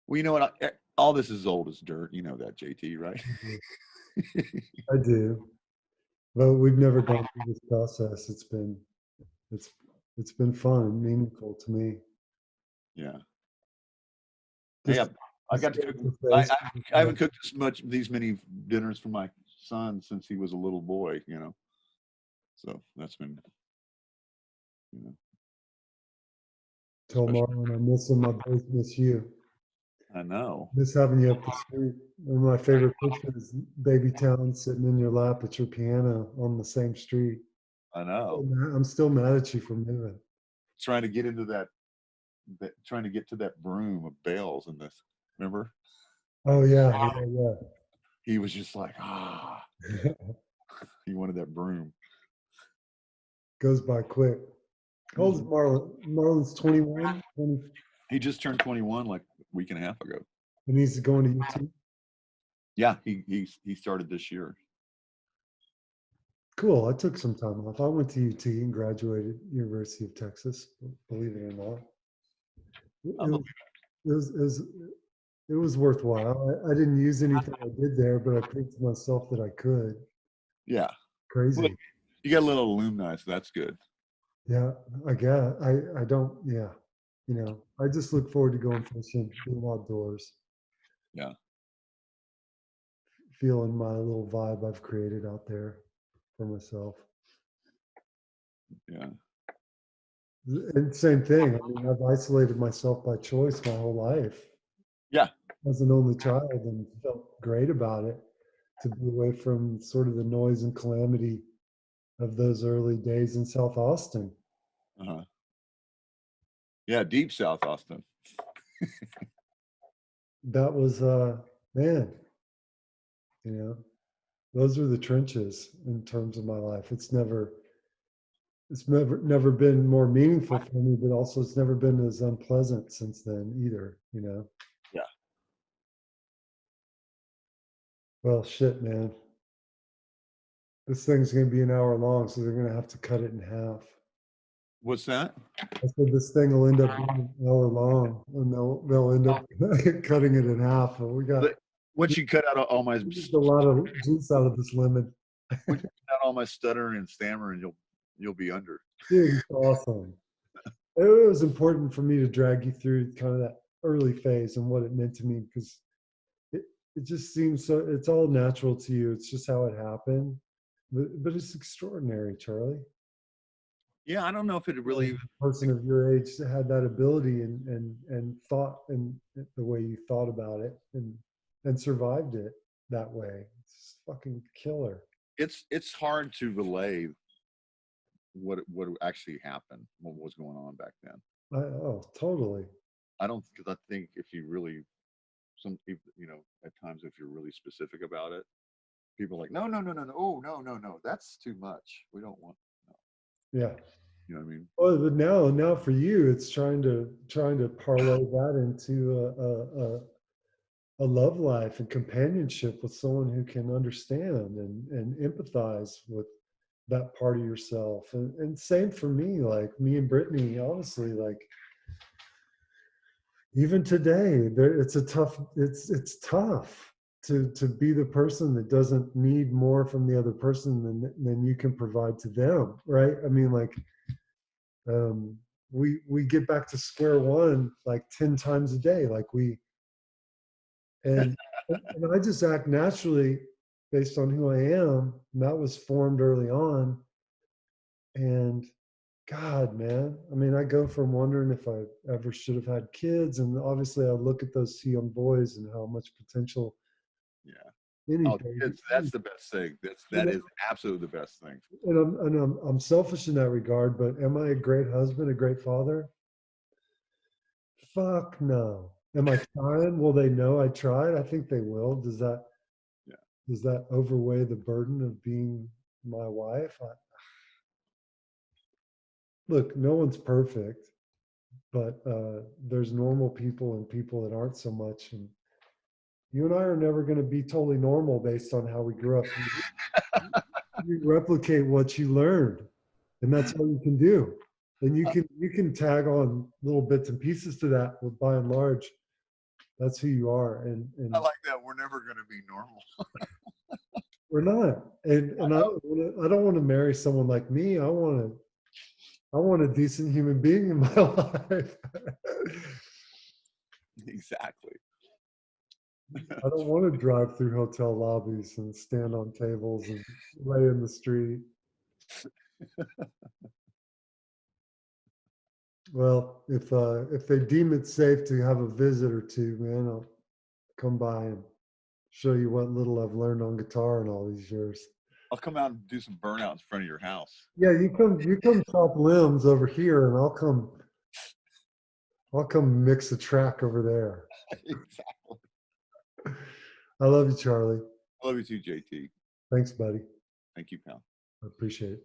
S2: Well, you know what? All this is old as dirt. You know that, JT, right?
S1: I do. But we've never gone through this process. It's been fun, meaningful to me.
S2: Yeah. Hey,
S1: Just
S2: I
S1: to
S2: got to
S1: scratch
S2: cook.
S1: your
S2: I,
S1: face.
S2: I I haven't cooked these many dinners for my son since he was a little boy. So that's been, you know,
S1: Tell
S2: special.
S1: Marlon I miss him. I both miss you.
S2: I know.
S1: Miss having you up the street. One of my favorite pictures, baby town sitting in your lap at your piano on the same street.
S2: I know.
S1: I'm still mad at you for moving.
S2: Trying to get into trying to get to that broom of bales in this. Remember?
S1: Oh yeah.
S2: He was just like,
S1: Yeah.
S2: he wanted that broom.
S1: Goes by quick. How old is Marlon? Marlon's 21, 20,
S2: He just turned 21 like a week and a half ago.
S1: and he's going to UT.
S2: Yeah, he started this year.
S1: Cool. I took some time off. I went to UT and graduated University of Texas. Believe it or not,
S2: I
S1: it
S2: believe
S1: was it was, it was, it was worthwhile. I didn't use anything I did there, but I proved to myself that I could.
S2: Yeah. Well,
S1: Crazy.
S2: you got a little alumni, so that's good.
S1: Yeah, I guess. I don't. Yeah, I just look forward to going fishing, being outdoors,
S2: Yeah.
S1: feeling my little vibe I've created out there for myself.
S2: Yeah.
S1: And same thing. I mean, I've isolated myself by choice my whole life
S2: Yeah.
S1: as an only child and felt great about it to be away from sort of the noise and calamity of those early days in South Austin.
S2: Uh-huh. Yeah, deep South Austin.
S1: That was, man, you know, those are the trenches in terms of my life. It's never been more meaningful for me, but also it's never been as unpleasant since then either.
S2: Yeah.
S1: Well, shit, man. This thing's going to be an hour long, so they're going to have to cut it in half.
S2: What's that?
S1: I said this thing will end up being an hour long, and they'll end up cutting it in half. But
S2: Once you cut out all my
S1: we used a lot of juice out of this lemon.
S2: once you cut out all my stuttering and stammering, you'll be under.
S1: Dude, it's awesome. It was important for me to drag you through kind of that early phase and what it meant to me because it, it just seems so. It's all natural to you. It's just how it happened, but it's extraordinary, Charlie.
S2: Yeah, I don't know if it really
S1: A person of your age had that ability and thought and the way you thought about it and survived it that way. It's fucking killer.
S2: it's hard to relay what actually happened, what was going on back then.
S1: Oh, totally.
S2: I don't, because I think if you really, some people, at times if you're really specific about it, people are like, no, no, no, no, no, oh, no, no, no, that's too much. We don't want, no.
S1: Yeah.
S2: You know what I mean?
S1: Well, but now for you, it's trying to parlay that into a love life and companionship with someone who can understand and empathize with that part of yourself. And same for me, like me and Brittany, honestly, like even today, it's tough to be the person that doesn't need more from the other person than you can provide to them, right? I mean, like um, we get back to square one like 10 times a day, like and I just act naturally based on who I am, and that was formed early on. And God, man, I mean, I go from wondering if I ever should have had kids, and obviously I look at those two young boys and how much potential
S2: Yeah.
S1: any
S2: Oh,
S1: baby.
S2: that's the best thing. That is absolutely the best thing.
S1: And I'm selfish in that regard, but am I a great husband, a great father? Fuck no. Am I trying? Will they know I tried? I think they will.
S2: Yeah.
S1: Does that overweigh the burden of being my wife? Look, no one's perfect, but there's normal people and people that aren't so much. And you and I are never going to be totally normal based on how we grew up. You replicate what you learned, and that's all you can do. And you can tag on little bits and pieces to that, but by and large, that's who you are.
S2: I
S1: And
S2: like that. We're never going to be normal.
S1: we're not. And I don't want to marry someone like me. I want a decent human being in my life.
S2: Exactly.
S1: I don't want to drive through hotel lobbies and stand on tables and lay in the street. Well, if they deem it safe to have a visit or two, man, I'll come by and show you what little I've learned on guitar in all these years.
S2: I'll come out and do some burnouts in front of your house.
S1: Yeah, you come chop limbs over here, and I'll come mix a track over there.
S2: Exactly.
S1: I love you, Charlie.
S2: I love you too, JT.
S1: Thanks, buddy.
S2: Thank you, pal.
S1: I appreciate it.